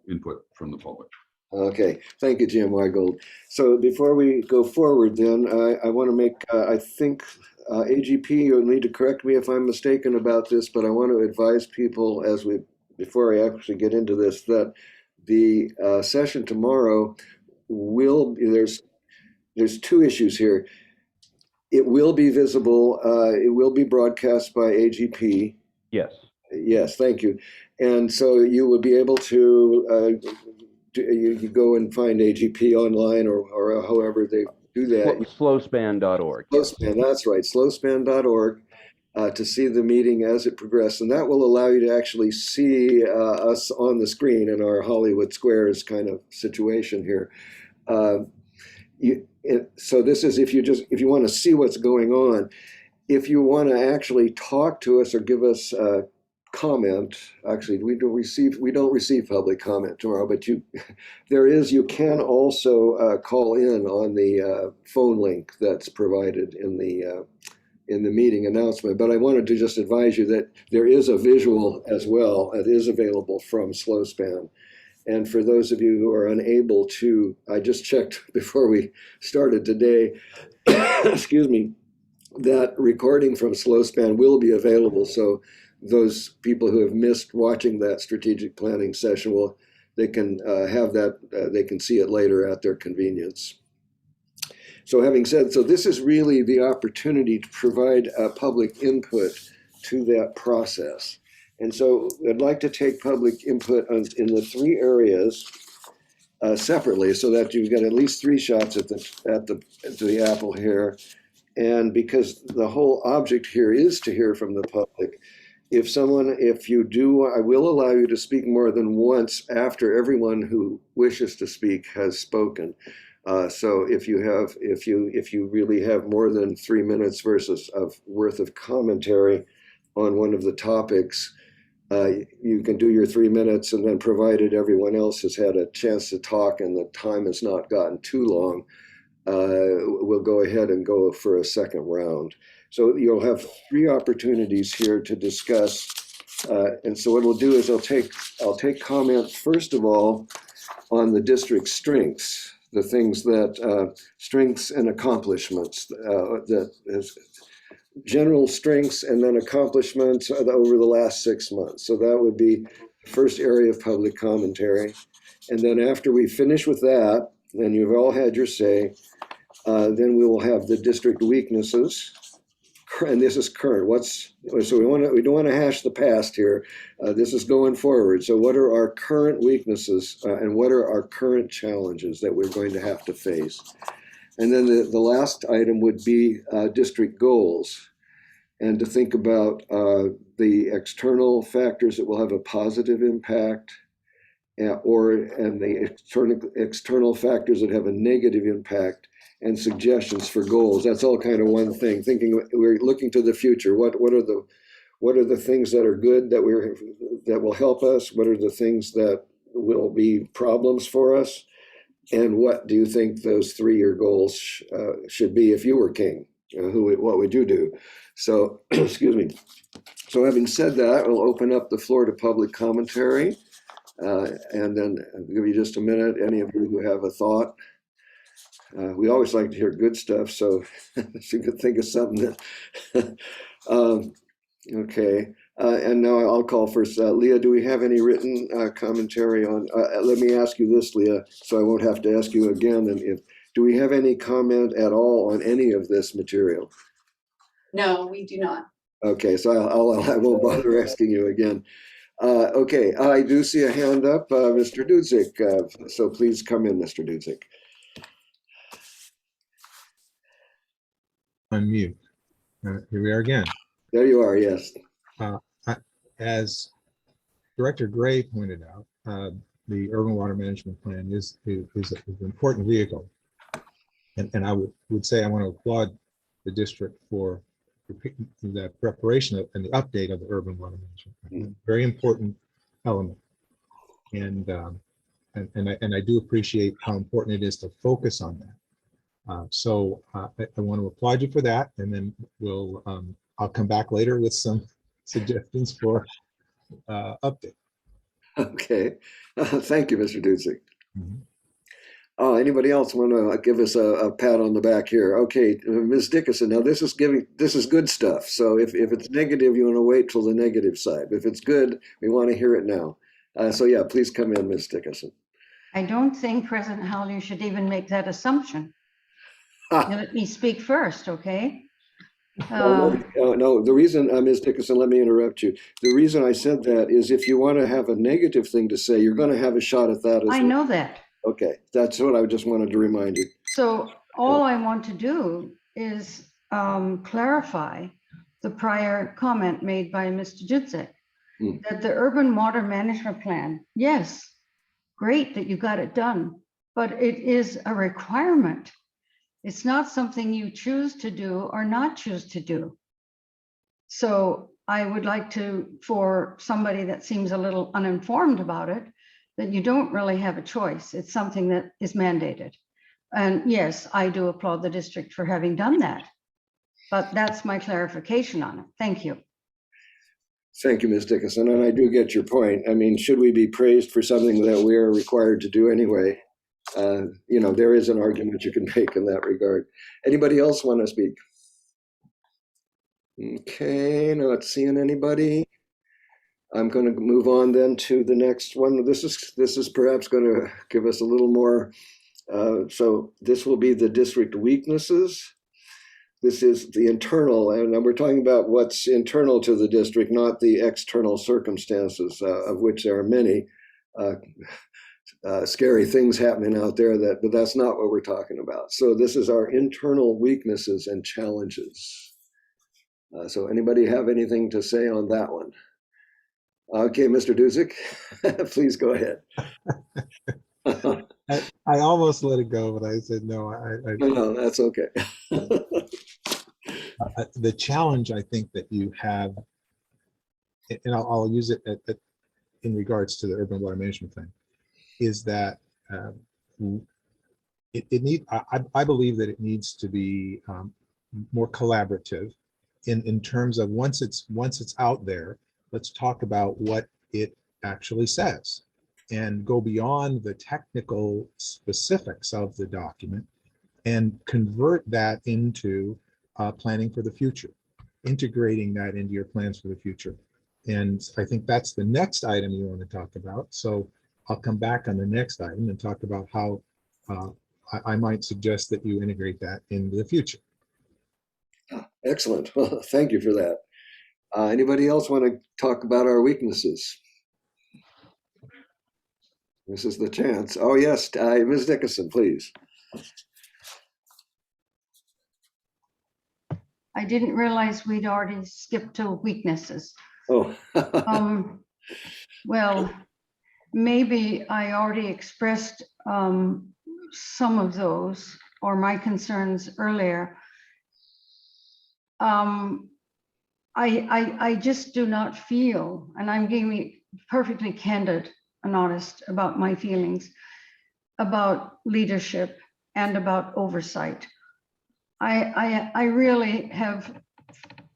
input from the public. Okay, thank you, Jim Weigel. So before we go forward, then I want to make, I think AGP, you'll need to correct me if I'm mistaken about this, but I want to advise people before I actually get into this, that the session tomorrow will be, there's 2 issues here. It will be visible. It will be broadcast by AGP. Yes. Yes, thank you. And so you will be able to, you go and find AGP online or however they do that. Slowspan.org. Slowspan, that's right, slowspan.org to see the meeting as it progresses. And that will allow you to actually see us on the screen in our Hollywood Squares kind of situation here. So this is if you want to see what's going on. If you want to actually talk to us or give us comment, actually we don't receive public comment tomorrow, but you can also call in on the phone link that's provided in the meeting announcement. But I wanted to just advise you that there is a visual as well. It is available from Slowspan. And for those of you who are unable to, I just checked before we started today, excuse me, that recording from Slowspan will be available. So those people who have missed watching that strategic planning session, they can have that, they can see it later at their convenience. So having said, so this is really the opportunity to provide public input to that process. And so I'd like to take public input in the 3 areas separately, so that you've got at least 3 shots at the apple here. And because the whole object here is to hear from the public, if you do, I will allow you to speak more than once after everyone who wishes to speak has spoken. So if you really have more than 3 minutes worth of commentary on one of the topics, you can do your 3 minutes, and then provided everyone else has had a chance to talk and the time has not gotten too long, we'll go ahead and go for a second round. So you'll have 3 opportunities here to discuss. And so what we'll do is I'll take comment first of all on the district strengths, the things that strengths and accomplishments general strengths and then accomplishments over the last 6 months. So that would be the first area of public commentary. And then after we finish with that, then you've all had your say, then we will have the district weaknesses. And this is current. So we don't want to hash the past here. This is going forward. So what are our current weaknesses and what are our current challenges that we're going to have to face? And then the last item would be district goals, and to think about the external factors that will have a positive impact, and the external factors that have a negative impact, and suggestions for goals. That's all kind of one thing. Thinking we're looking to the future. What are the things that are good that will help us? What are the things that will be problems for us? And what do you think those 3-year goals should be if you were king? What would you do? So, excuse me. So having said that, we'll open up the floor to public commentary. And then I'll give you just a minute, any of you who have a thought. We always like to hear good stuff, so if you could think of something that, okay. And now I'll call first. Leah, do we have any written commentary on, let me ask you this, Leah, so I won't have to ask you again. And do we have any comment at all on any of this material? No, we do not. Okay, so I won't bother asking you again. Okay, I do see a hand up, Mr. Dudzik. So please come in, Mr. Dudzik. Unmute. Here we are again. There you are, yes. As Director Gray pointed out, the Urban Water Management Plan is an important vehicle. And I would say I want to applaud the district for the preparation and the update of the Urban Water Management Plan. Very important element. And I do appreciate how important it is to focus on that. So I want to applaud you for that, and then I'll come back later with some suggestions for update. Okay, thank you, Mr. Dudzik. Anybody else want to give us a pat on the back here? Okay, Ms. Dickinson. Now this is good stuff. So if it's negative, you want to wait till the negative side. If it's good, we want to hear it now. So yeah, please come in, Ms. Dickinson. I don't think, President Howell, you should even make that assumption. Let me speak first, okay? No, the reason, Ms. Dickinson, let me interrupt you. The reason I said that is if you want to have a negative thing to say, you're going to have a shot at that as well. I know that. Okay, that's what I just wanted to remind you. So all I want to do is clarify the prior comment made by Mr. Dudzik, that the Urban Water Management Plan, yes, great that you got it done, but it is a requirement. It's not something you choose to do or not choose to do. So I would like to, for somebody that seems a little uninformed about it, that you don't really have a choice. It's something that is mandated. And yes, I do applaud the district for having done that. But that's my clarification on it. Thank you. Thank you, Ms. Dickinson. And I do get your point. I mean, should we be praised for something that we are required to do anyway? There is an argument you can make in that regard. Anybody else want to speak? Okay, not seeing anybody. I'm going to move on then to the next one. This is perhaps going to give us a little more. So this will be the district weaknesses. This is the internal, and we're talking about what's internal to the district, not the external circumstances, of which there are many scary things happening out there, but that's not what we're talking about. So this is our internal weaknesses and challenges. So anybody have anything to say on that one? Okay, Mr. Dudzik, please go ahead. I almost let it go, but I said no. No, that's okay. The challenge I think that you have, and I'll use it in regards to the Urban Water Management Plan, is that I believe that it needs to be more collaborative in terms of once it's out there, let's talk about what it actually says and go beyond the technical specifics of the document and convert that into planning for the future. integrating that into your plans for the future. And I think that's the next item you want to talk about. So I'll come back on the next item and talk about how I might suggest that you integrate that into the future. Excellent. Well, thank you for that. Anybody else want to talk about our weaknesses? This is the chance. Oh, yes, Ms. Dickinson, please. I didn't realize we'd already skipped to weaknesses. Oh. Well, maybe I already expressed some of those or my concerns earlier. I just do not feel, and I'm being perfectly candid and honest about my feelings about leadership and about oversight. I really have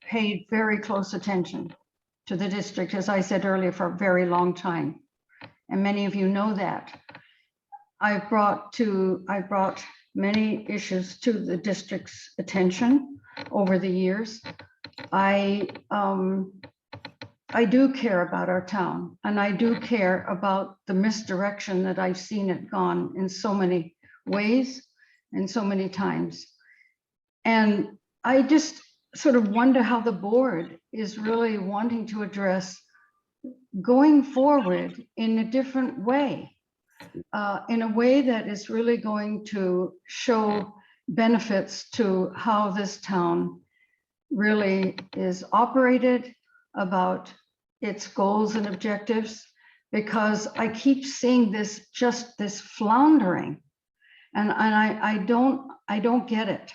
paid very close attention to the district, as I said earlier, for a very long time. And many of you know that. I brought many issues to the district's attention over the years. I do care about our town, and I do care about the misdirection that I've seen it gone in so many ways and so many times. And I just sort of wonder how the board is really wanting to address going forward in a different way, in a way that is really going to show benefits to how this town really is operated, about its goals and objectives, because I keep seeing this floundering, and I don't get it.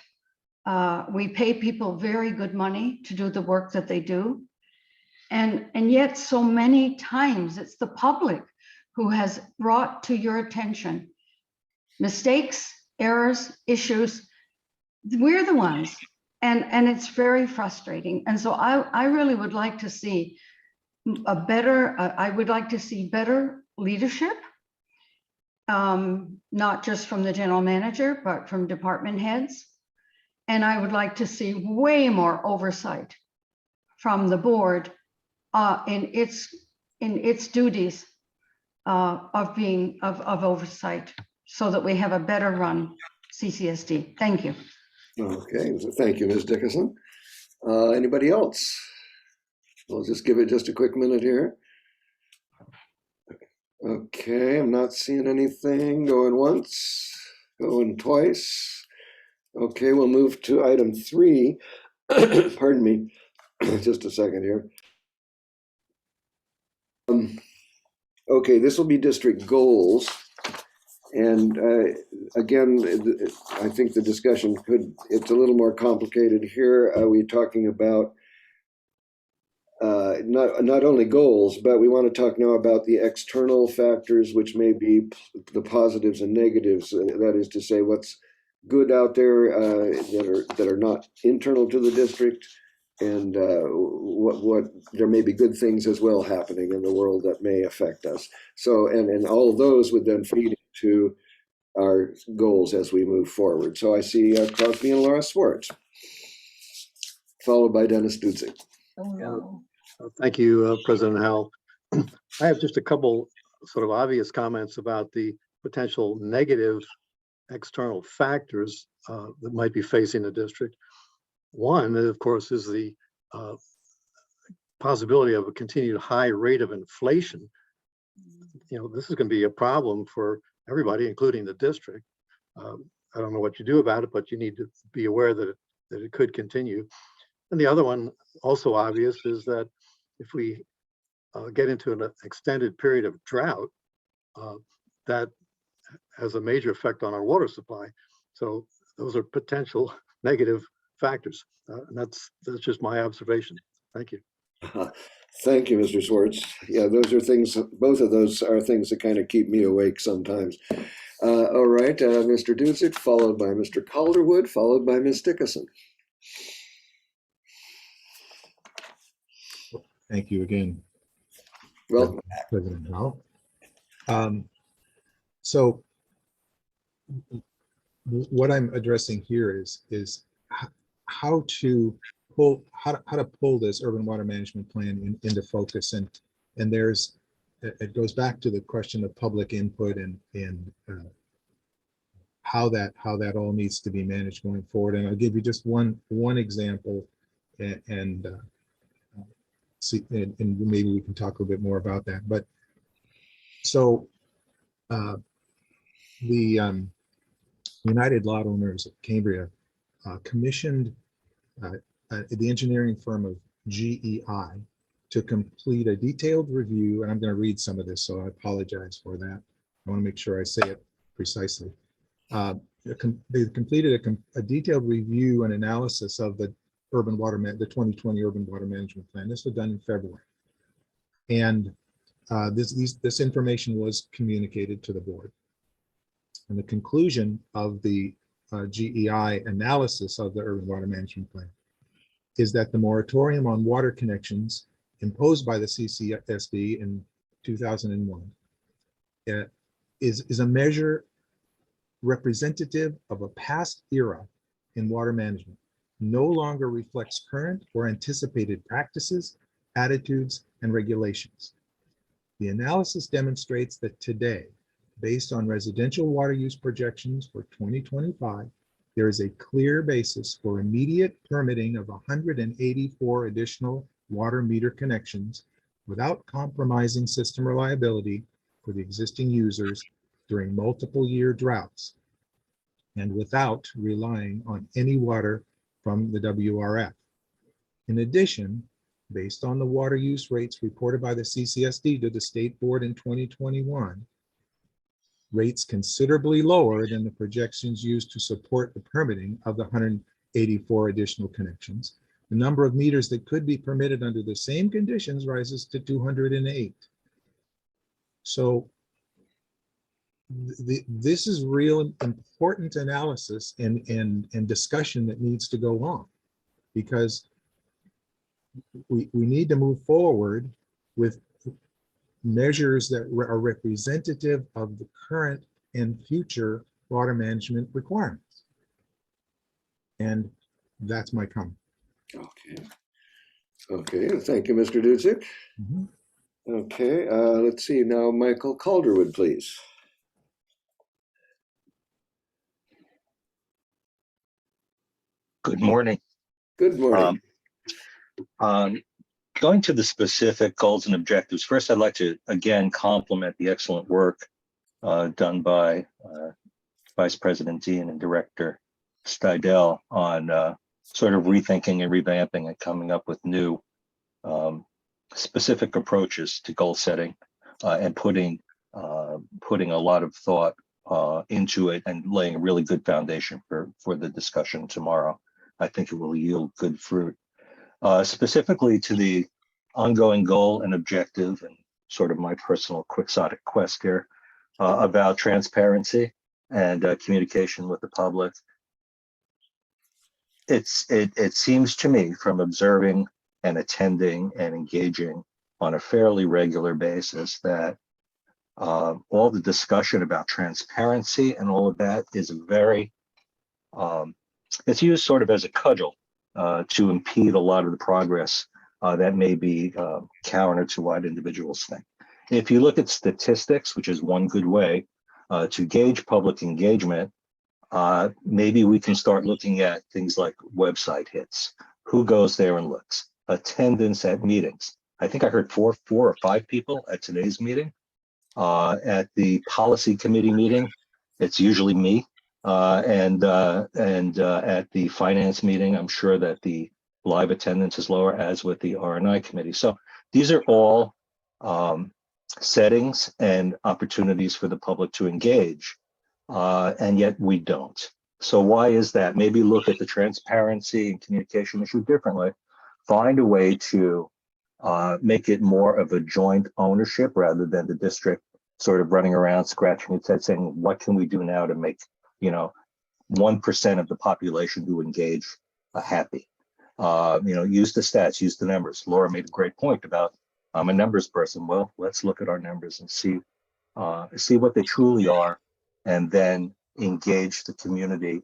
We pay people very good money to do the work that they do, and yet so many times it's the public who has brought to your attention mistakes, errors, issues. We're the ones. And it's very frustrating. And so I really would like to see better leadership, not just from the general manager, but from department heads. And I would like to see way more oversight from the board in its duties of oversight, so that we have a better run CCSD. Thank you. Okay, so thank you, Ms. Dickinson. Anybody else? We'll just give it just a quick minute here. Okay, I'm not seeing anything going once, going twice. Okay, we'll move to item 3. Pardon me, just a second here. Okay, this will be district goals. And again, I think the discussion it's a little more complicated here. We're talking about not only goals, but we want to talk now about the external factors, which may be the positives and negatives. That is to say, what's good out there that are not internal to the district, and what there may be good things as well happening in the world that may affect us. So, and all of those would then feed to our goals as we move forward. So I see Crosby and Laura Swartz, followed by Dennis Dudzik. Oh, no. Thank you, President Howell. I have just a couple sort of obvious comments about the potential negative external factors that might be facing the district. One, of course, is the possibility of a continued high rate of inflation. You know, this is going to be a problem for everybody, including the district. I don't know what you do about it, but you need to be aware that it could continue. And the other one, also obvious, is that if we get into an extended period of drought, that has a major effect on our water supply. So those are potential negative factors. And that's just my observation. Thank you. Thank you, Mr. Swartz. Yeah, those are things, both of those are things that kind of keep me awake sometimes. All right, Mr. Dudzik, followed by Mr. Calderwood, followed by Ms. Dickinson. Thank you again. Welcome, President Howell. So what I'm addressing here is how to pull this urban water management plan into focus. And it goes back to the question of public input and how that all needs to be managed going forward. And I'll give you just one example, and see, and maybe we can talk a little bit more about that. But so the United Lot Owners of Cambria commissioned the engineering firm of GEI to complete a detailed review, and I'm going to read some of this, so I apologize for that. I want to make sure I say it precisely. They completed a detailed review and analysis of the the 2020 Urban Water Management Plan. This was done in February, and this information was communicated to the board. And the conclusion of the GEI analysis of the Urban Water Management Plan is that the moratorium on water connections imposed by the CSD in 2001 is a measure representative of a past era in water management, no longer reflects current or anticipated practices, attitudes, and regulations. The analysis demonstrates that today, based on residential water use projections for 2025, there is a clear basis for immediate permitting of 184 additional water meter connections without compromising system reliability for the existing users during multiple year droughts and without relying on any water from the WRF. In addition, based on the water use rates reported by the CCSD to the State Board in 2021, rates considerably lower than the projections used to support the permitting of the 184 additional connections. The number of meters that could be permitted under the same conditions rises to 208. So this is real important analysis and discussion that needs to go on, because we need to move forward with measures that are representative of the current and future water management requirements. And that's my comment. Okay, thank you, Mr. Dudzik. Okay, let's see now, Michael Calderwood, please. Good morning. Good morning. Going to the specific goals and objectives, first I'd like to again compliment the excellent work done by Vice President Dean and Director Steidel on sort of rethinking and revamping and coming up with new specific approaches to goal setting and putting a lot of thought into it and laying a really good foundation for the discussion tomorrow. I think it will yield good fruit. Specifically to the ongoing goal and objective and sort of my personal quixotic quest here about transparency and communication with the public. It seems to me, from observing and attending and engaging on a fairly regular basis, that all the discussion about transparency and all of that is very, it's used sort of as a cudgel to impede a lot of the progress that may be counter to what individuals think. If you look at statistics, which is one good way to gauge public engagement, maybe we can start looking at things like website hits, who goes there and looks, attendance at meetings. I think I heard four or five people at today's meeting. At the policy committee meeting, it's usually me. And at the finance meeting, I'm sure that the live attendance is lower, as with the R&I committee. So these are all settings and opportunities for the public to engage, and yet we don't. So why is that? Maybe look at the transparency and communication issue differently. Find a way to make it more of a joint ownership rather than the district sort of running around scratching its head saying, what can we do now to make 1% of the population who engage happy? Use the stats, use the numbers. Laura made a great point about I'm a numbers person. Well, let's look at our numbers and see what they truly are, and then engage the community,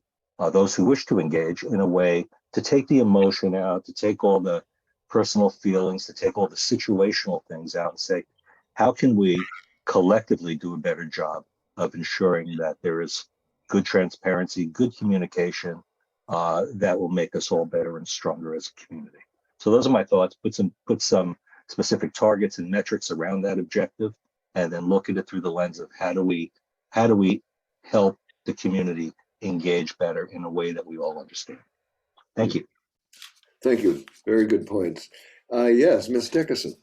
those who wish to engage, in a way to take the emotion out, to take all the personal feelings, to take all the situational things out and say, how can we collectively do a better job of ensuring that there is good transparency, good communication that will make us all better and stronger as a community. So those are my thoughts. Put some specific targets and metrics around that objective, and then look at it through the lens of how do we help the community engage better in a way that we all understand. Thank you. Thank you. Very good points. Yes, Ms. Dickerson.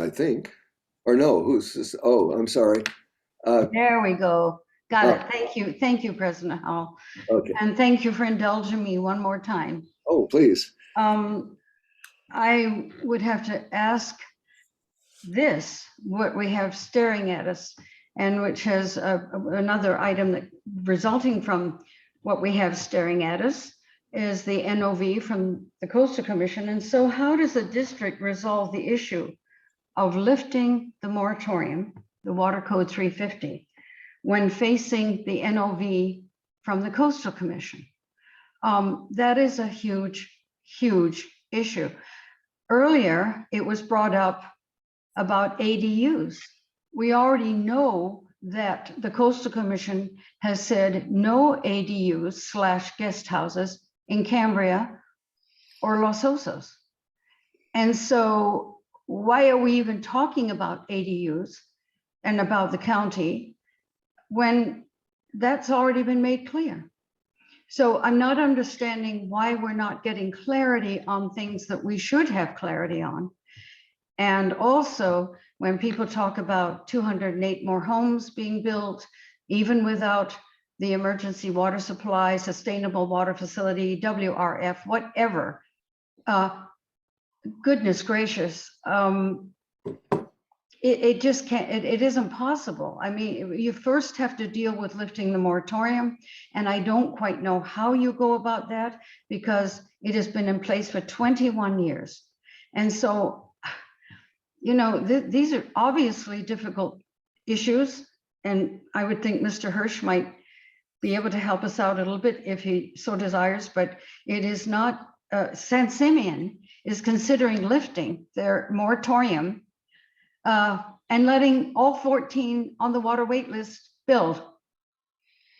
I think, or no, who's this? Oh, I'm sorry. There we go. Got it. Thank you, President Howell. Okay. And thank you for indulging me one more time. Oh, please. I would have to ask this, what we have staring at us, and which has another item that resulting from what we have staring at us is the NOV from the Coastal Commission. And so how does the district resolve the issue of lifting the moratorium, the Water Code 350, when facing the NOV from the Coastal Commission? That is a huge, huge issue. Earlier, it was brought up about ADUs. We already know that the Coastal Commission has said no ADUs / guest houses in Cambria or Los Osos. And so why are we even talking about ADUs and about the county when that's already been made clear? So I'm not understanding why we're not getting clarity on things that we should have clarity on. And also, when people talk about 208 more homes being built, even without the emergency water supply, sustainable water facility, WRF, whatever, goodness gracious, it just can't, it isn't possible. I mean, you first have to deal with lifting the moratorium, and I don't quite know how you go about that because it has been in place for 21 years. And so, you know, these are obviously difficult issues, and I would think Mr. Hirsch might be able to help us out a little bit if he so desires, but it is not, San Simeon is considering lifting their moratorium and letting all 14 on the water wait list build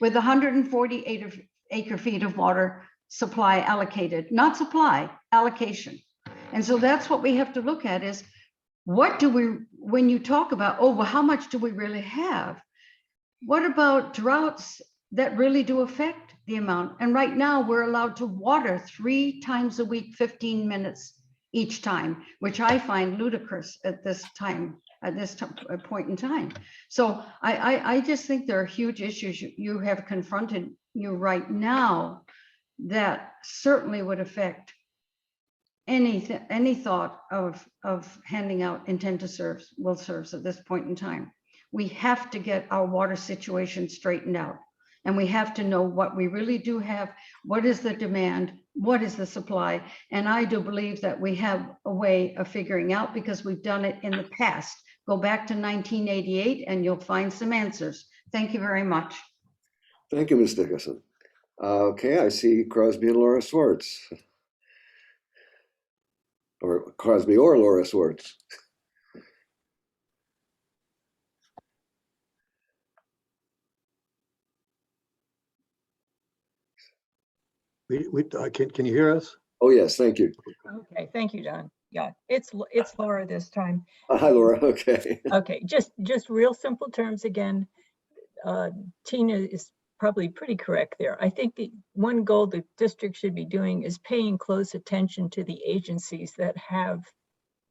with 148 acre feet of water supply allocated, not supply, allocation. And so that's what we have to look at is, what do we, when you talk about, oh, well, how much do we really have? What about droughts that really do affect the amount? And right now we're allowed to water 3 times a week, 15 minutes each time, which I find ludicrous at this time, at this point in time. So I just think there are huge issues you have confronted you right now that certainly would affect any thought of handing out intent to serve, will serves at this point in time. We have to get our water situation straightened out, and we have to know what we really do have, what is the demand, what is the supply. And I do believe that we have a way of figuring out, because we've done it in the past. Go back to 1988 and you'll find some answers. Thank you very much. Thank you, Ms. Dickerson. Okay, I see Crosby and Laura Swartz. Or Crosby or Laura Swartz. Can you hear us? Oh, yes, thank you. Okay, thank you, John. Yeah, it's Laura this time. Hi, Laura. Okay. Okay, just real simple terms again. Tina is probably pretty correct there. I think the one goal the district should be doing is paying close attention to the agencies that have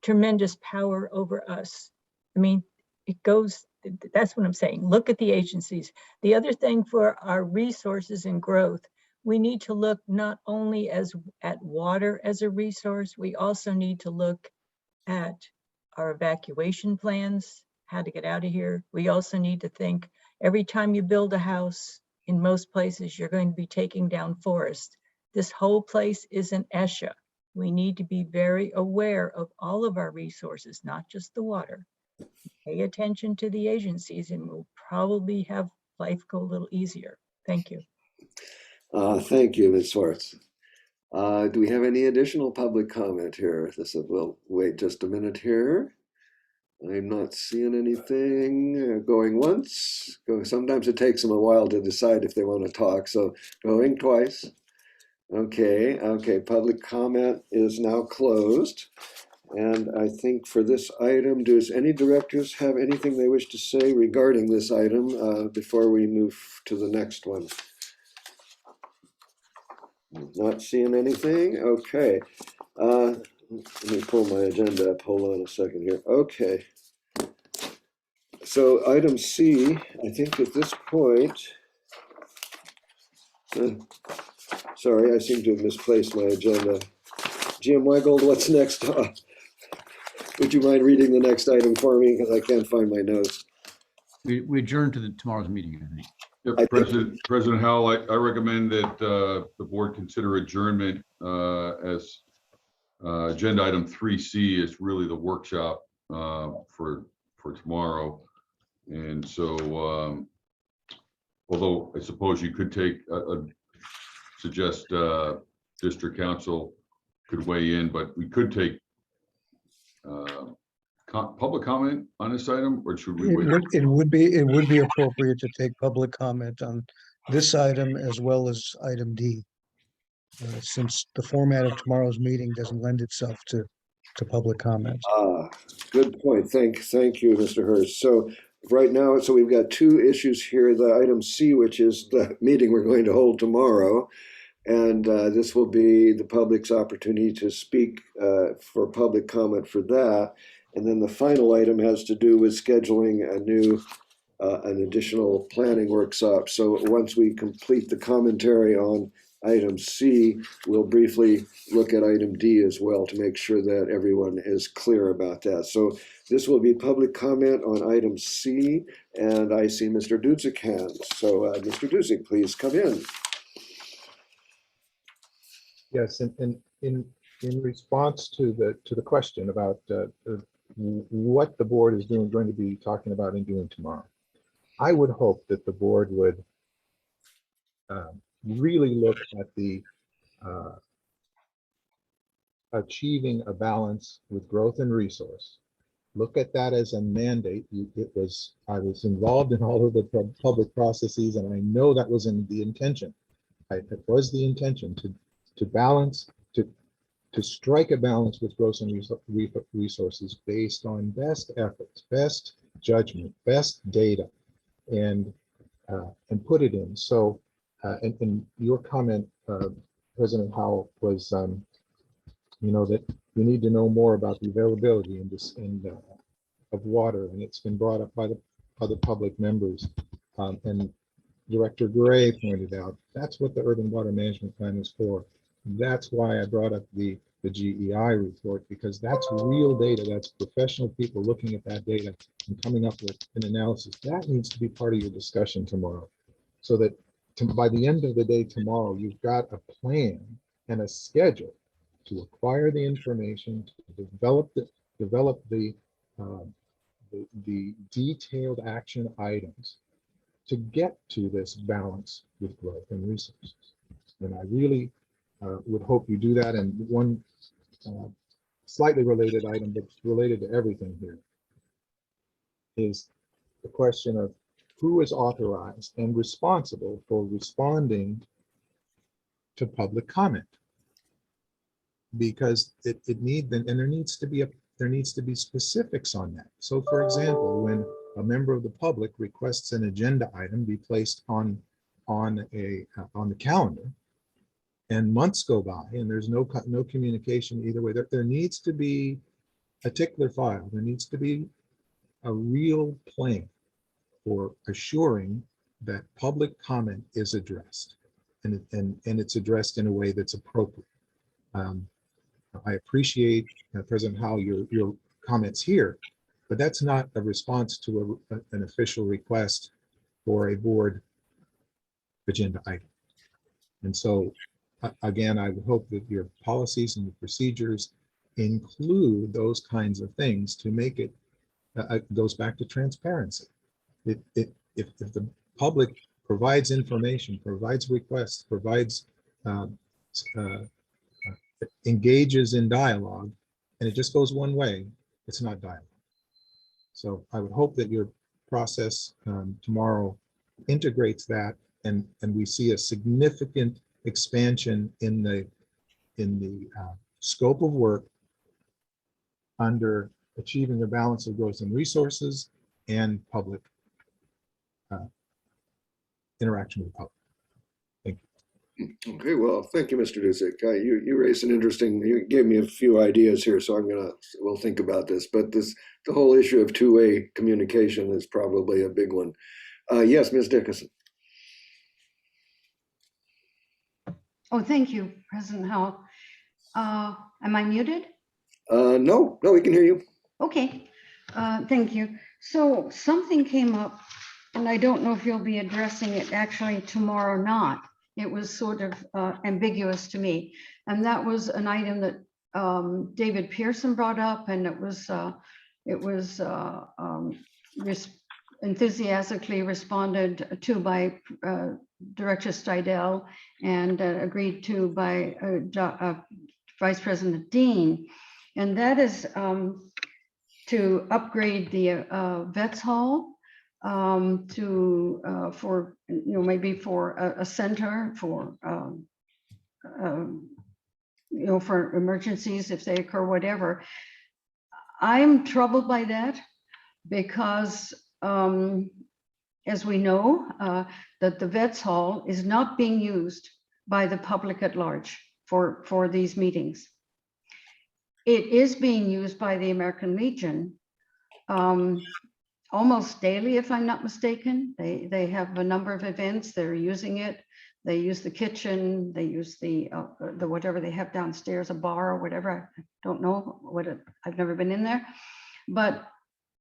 tremendous power over us. I mean, it goes, that's what I'm saying. Look at the agencies. The other thing for our resources and growth, we need to look not only at water as a resource, we also need to look at our evacuation plans, how to get out of here. We also need to think every time you build a house, in most places, you're going to be taking down forest. This whole place is an ESHA. We need to be very aware of all of our resources, not just the water, pay attention to the agencies, and we'll probably have life go a little easier. Thank you. Thank you, Ms. Swartz. Do we have any additional public comment here? We'll wait just a minute here. I'm not seeing anything going once. Sometimes it takes them a while to decide if they want to talk, so going twice. Okay, public comment is now closed. And I think for this item, does any directors have anything they wish to say regarding this item before we move to the next one? Not seeing anything? Okay. Let me pull my agenda up. Hold on a second here. Okay. So item C, I think at this point, sorry, I seem to have misplaced my agenda. Jim Wegold, what's next? Would you mind reading the next item for me? Because I can't find my notes. We adjourn to tomorrow's meeting, I think. Yep, President Howell, I recommend that the board consider adjournment as agenda item 3C is really the workshop for tomorrow. And so, although I suppose you could suggest district council could weigh in, but we could take public comment on this item, or should we wait? It would be appropriate to take public comment on this item as well as item D, since the format of tomorrow's meeting doesn't lend itself to public comment. Good point. Thank you, Mr. Hurst. So right now, we've got two issues here. The item C, which is the meeting we're going to hold tomorrow. And this will be the public's opportunity to speak for public comment for that. And then the final item has to do with scheduling an additional planning workshop. So once we complete the commentary on item C, we'll briefly look at item D as well to make sure that everyone is clear about that. So this will be public comment on item C, and I see Mr. Dudzik hands. So Mr. Dudzik, please come in. Yes, and in response to the question about what the board is going to be talking about and doing tomorrow, I would hope that the board would really look at the achieving a balance with growth and resource. Look at that as a mandate. I was involved in all of the public processes, and I know that was in the intention. It was the intention to balance, to strike a balance with growth and resources based on best efforts, best judgment, best data, and put it in. So, and your comment, President Howell, was, that we need to know more about the availability of water, and it's been brought up by the other public members. And Director Gray pointed out that's what the Urban Water Management Plan is for. That's why I brought up the GEI report, because that's real data. That's professional people looking at that data and coming up with an analysis. That needs to be part of your discussion tomorrow, so that by the end of the day tomorrow, you've got a plan and a schedule to acquire the information, to develop the detailed action items to get to this balance with growth and resources. And I really would hope you do that. And one slightly related item, but related to everything here, is the question of who is authorized and responsible for responding to public comment, because there needs to be specifics on that. So, for example, when a member of the public requests an agenda item be placed on the calendar, and months go by and there's no communication either way, there needs to be a tickler file. There needs to be a real plan for assuring that public comment is addressed, and it's addressed in a way that's appropriate. I appreciate, President Howell, your comments here, but that's not a response to an official request for a board agenda item. And so, again, I would hope that your policies and your procedures include those kinds of things to make it It goes back to transparency. If the public provides information, provides requests, provides, uh, uh, engages in dialogue, and it just goes one way, it's not dialogue. So I would hope that your process tomorrow integrates that, and we see a significant expansion in the scope of work under achieving a balance of growth and resources and public interaction with the public. Thank you. Okay, well, thank you, Mr. Dusek. You raised you gave me a few ideas here, so we'll think about this. But the whole issue of two-way communication is probably a big one. Yes, Ms. Dickinson. Oh, thank you, President Howell. Am I muted? No, we can hear you. Okay, thank you. So something came up, and I don't know if you'll be addressing it actually tomorrow or not. It was sort of ambiguous to me. And that was an item that David Pearson brought up, and it was enthusiastically responded to by Director Steidel and agreed to by Vice President Dean. And that is to upgrade the Vets Hall for maybe for a center for for emergencies if they occur, whatever. I'm troubled by that because as we know that the Vets Hall is not being used by the public at large for these meetings. It is being used by the American Legion almost daily, if I'm not mistaken. They have a number of events. They're using it. They use the kitchen. They use the whatever they have downstairs, a bar or whatever. I don't know I've never been in there, but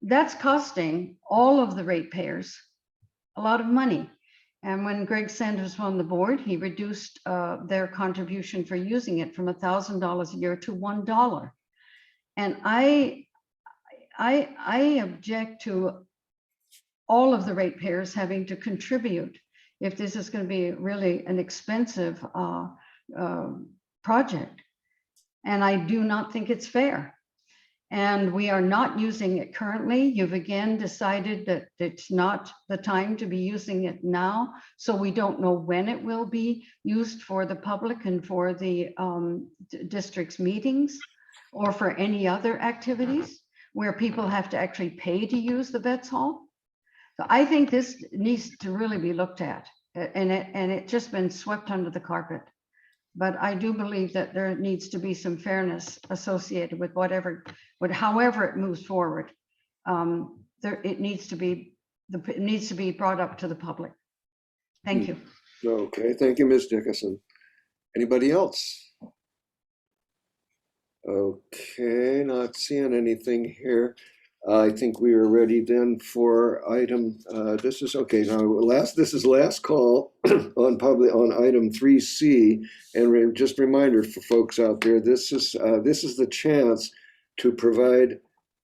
that's costing all of the ratepayers a lot of money. And when Greg Sanders was on the board, he reduced their contribution for using it from $1,000 a year to $1. And I object to all of the ratepayers having to contribute if this is going to be really an expensive project. And I do not think it's fair. And we are not using it currently. You've again decided that it's not the time to be using it now. So we don't know when it will be used for the public and for the district's meetings or for any other activities where people have to actually pay to use the Vets Hall. So I think this needs to really be looked at, and it's just been swept under the carpet. But I do believe that there needs to be some fairness associated with however it moves forward. It needs to be brought up to the public. Thank you. Okay, thank you, Ms. Dickinson. Anybody else? Okay, not seeing anything here. I think we are ready then for item. This is okay. Now, this is last call on item 3C, and just reminder for folks out there, this is the chance to provide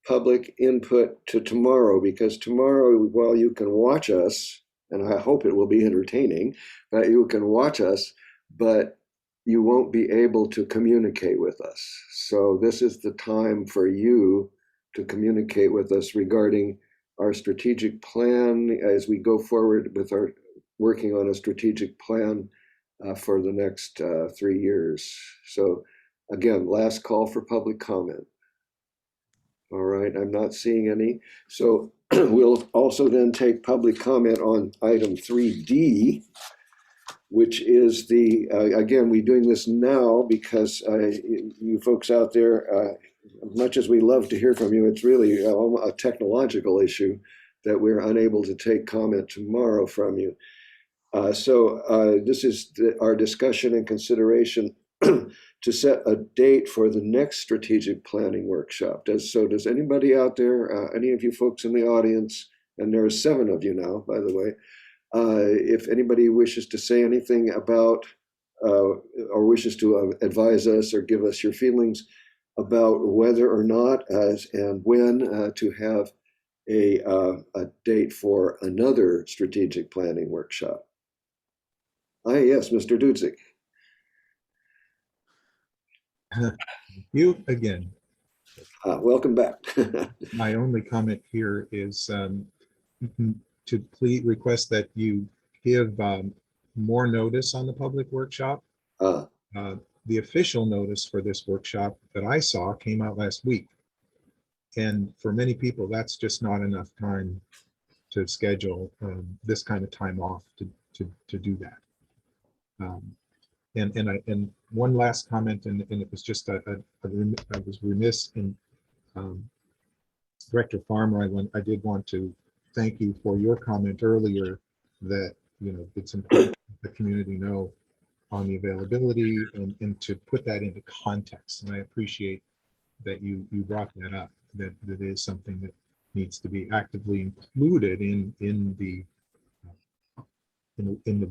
public input to tomorrow, because tomorrow, while you can watch us, and I hope it will be entertaining, that you can watch us, but you won't be able to communicate with us. So this is the time for you to communicate with us regarding our strategic plan as we go forward with our working on a strategic plan for the next 3 years. So again, last call for public comment. All right, I'm not seeing any. So we'll also then take public comment on item 3D, which is again, we're doing this now because you folks out there, as much as we love to hear from you, it's really a technological issue that we're unable to take comment tomorrow from you. So this is our discussion and consideration to set a date for the next strategic planning workshop. Does anybody out there, any of you folks in the audience, and there are 7 of you now, by the way, if anybody wishes to say anything about or wishes to advise us or give us your feelings about whether or not and when to have a date for another strategic planning workshop? Yes, Mr. Dudzik. You again. Welcome back. My only comment here is to please request that you give more notice on the public workshop. The official notice for this workshop that I saw came out last week. And for many people, that's just not enough time to schedule this kind of time off to do that. And one last comment, and it was just I was remiss in Director Farmer. I did want to thank you for your comment earlier that it's important that the community know on the availability and to put that into context. And I appreciate that you brought that up. That is something that needs to be actively included in the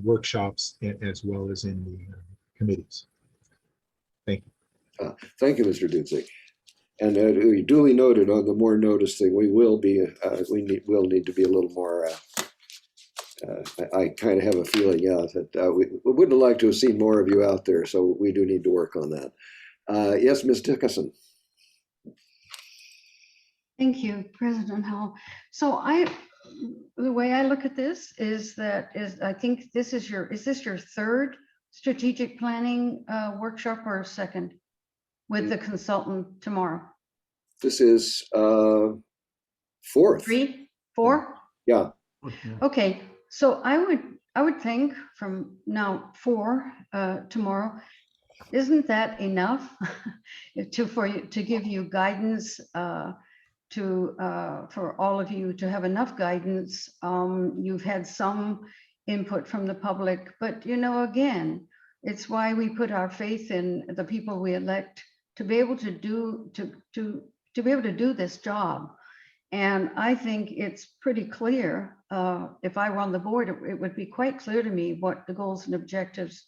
workshops as well as in the committees. Thank you. Thank you, Mr. Dudzik. And we duly noted on the more notice thing, we will need to be a little more. I kind of have a feeling, that we would have liked to have seen more of you out there, so we do need to work on that. Yes, Ms. Dickerson. Thank you, President Howell. So the way I look at this is I think this is this your third strategic planning workshop or second with the consultant tomorrow? This is fourth. Four? Yeah. Okay, so I would think from now 4 tomorrow, isn't that enough to give you guidance for all of you to have enough guidance? You've had some input from the public, but again, it's why we put our faith in the people we elect to be able to do this job. And I think it's pretty clear, if I were on the board, it would be quite clear to me what the goals and objectives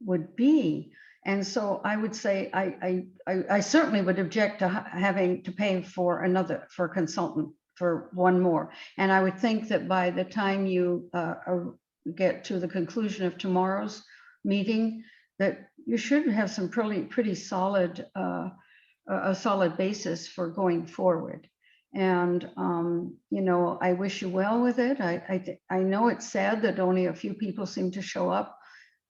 would be. And so I would say, I certainly would object to having to pay for a consultant for one more. And I would think that by the time you get to the conclusion of tomorrow's meeting, that you should have some pretty solid, a solid basis for going forward. And, I wish you well with it. I know it's sad that only a few people seem to show up,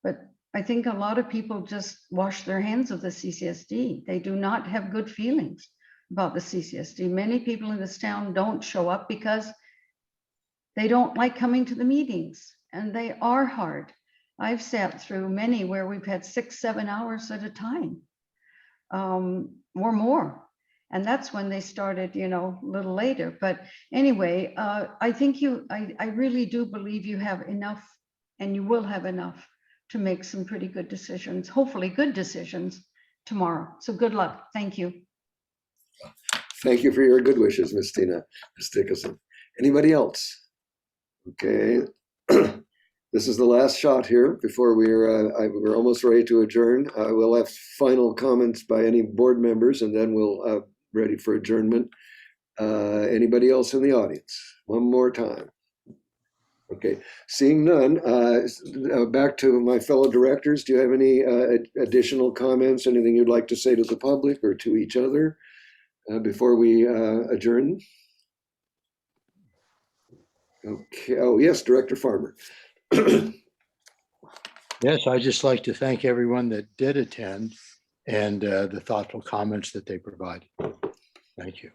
but I think a lot of people just wash their hands of the CCSD. They do not have good feelings about the CCSD. Many people in this town don't show up because they don't like coming to the meetings, and they are hard. I've sat through many where we've had 6-7 hours at a time, or more. And that's when they started, a little later. But anyway, I think I really do believe you have enough, and you will have enough to make some pretty good decisions, hopefully good decisions tomorrow. So good luck. Thank you. Thank you for your good wishes, Ms. Dickerson. Anybody else? Okay. This is the last shot here before we're almost ready to adjourn. We'll have final comments by any board members, and then we'll ready for adjournment. Anybody else in the audience? One more time. Okay, seeing none, back to my fellow directors. Do you have any additional comments, anything you'd like to say to the public or to each other before we adjourn? Okay, oh yes, Director Farmer. Yes, I'd just like to thank everyone that did attend and the thoughtful comments that they provided. Thank you.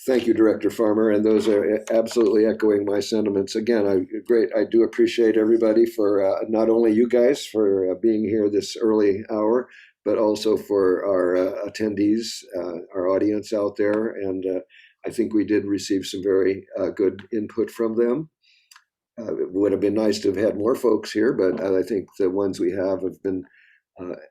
Thank you, Director Farmer, and those are absolutely echoing my sentiments. Again, I do appreciate everybody for not only you guys for being here this early hour, but also for our attendees, our audience out there. And I think we did receive some very good input from them. It would have been nice to have had more folks here, but I think the ones we have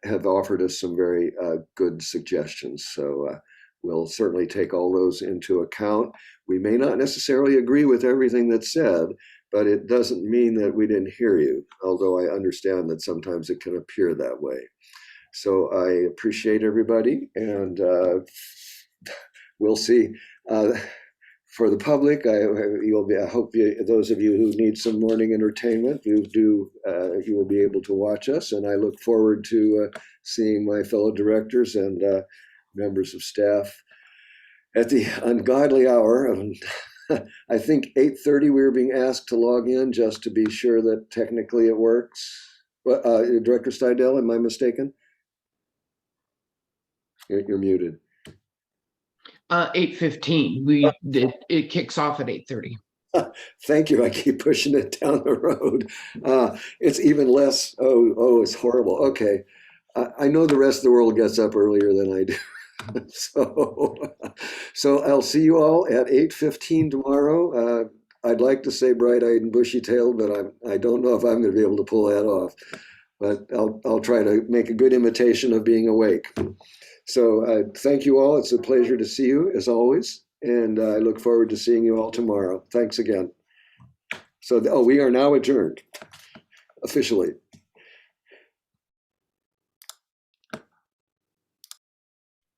have offered us some very good suggestions. So we'll certainly take all those into account. We may not necessarily agree with everything that's said, but it doesn't mean that we didn't hear you, although I understand that sometimes it can appear that way. So I appreciate everybody, and we'll see. For the public, I hope those of you who need some morning entertainment, you will be able to watch us. And I look forward to seeing my fellow directors and members of staff at the ungodly hour of, I think 8:30 we were being asked to log in just to be sure that technically it works. But Director Steidel, am I mistaken? You're muted. 8:15. It kicks off at 8:30. Thank you. I keep pushing it down the road. It's even less. Oh, it's horrible. Okay. I know the rest of the world gets up earlier than I do. So I'll see you all at 8:15 tomorrow. I'd like to say bright-eyed and bushy-tailed, but I don't know if I'm going to be able to pull that off. But I'll try to make a good imitation of being awake. So thank you all. It's a pleasure to see you as always. And I look forward to seeing you all tomorrow. Thanks again. So, we are now adjourned officially.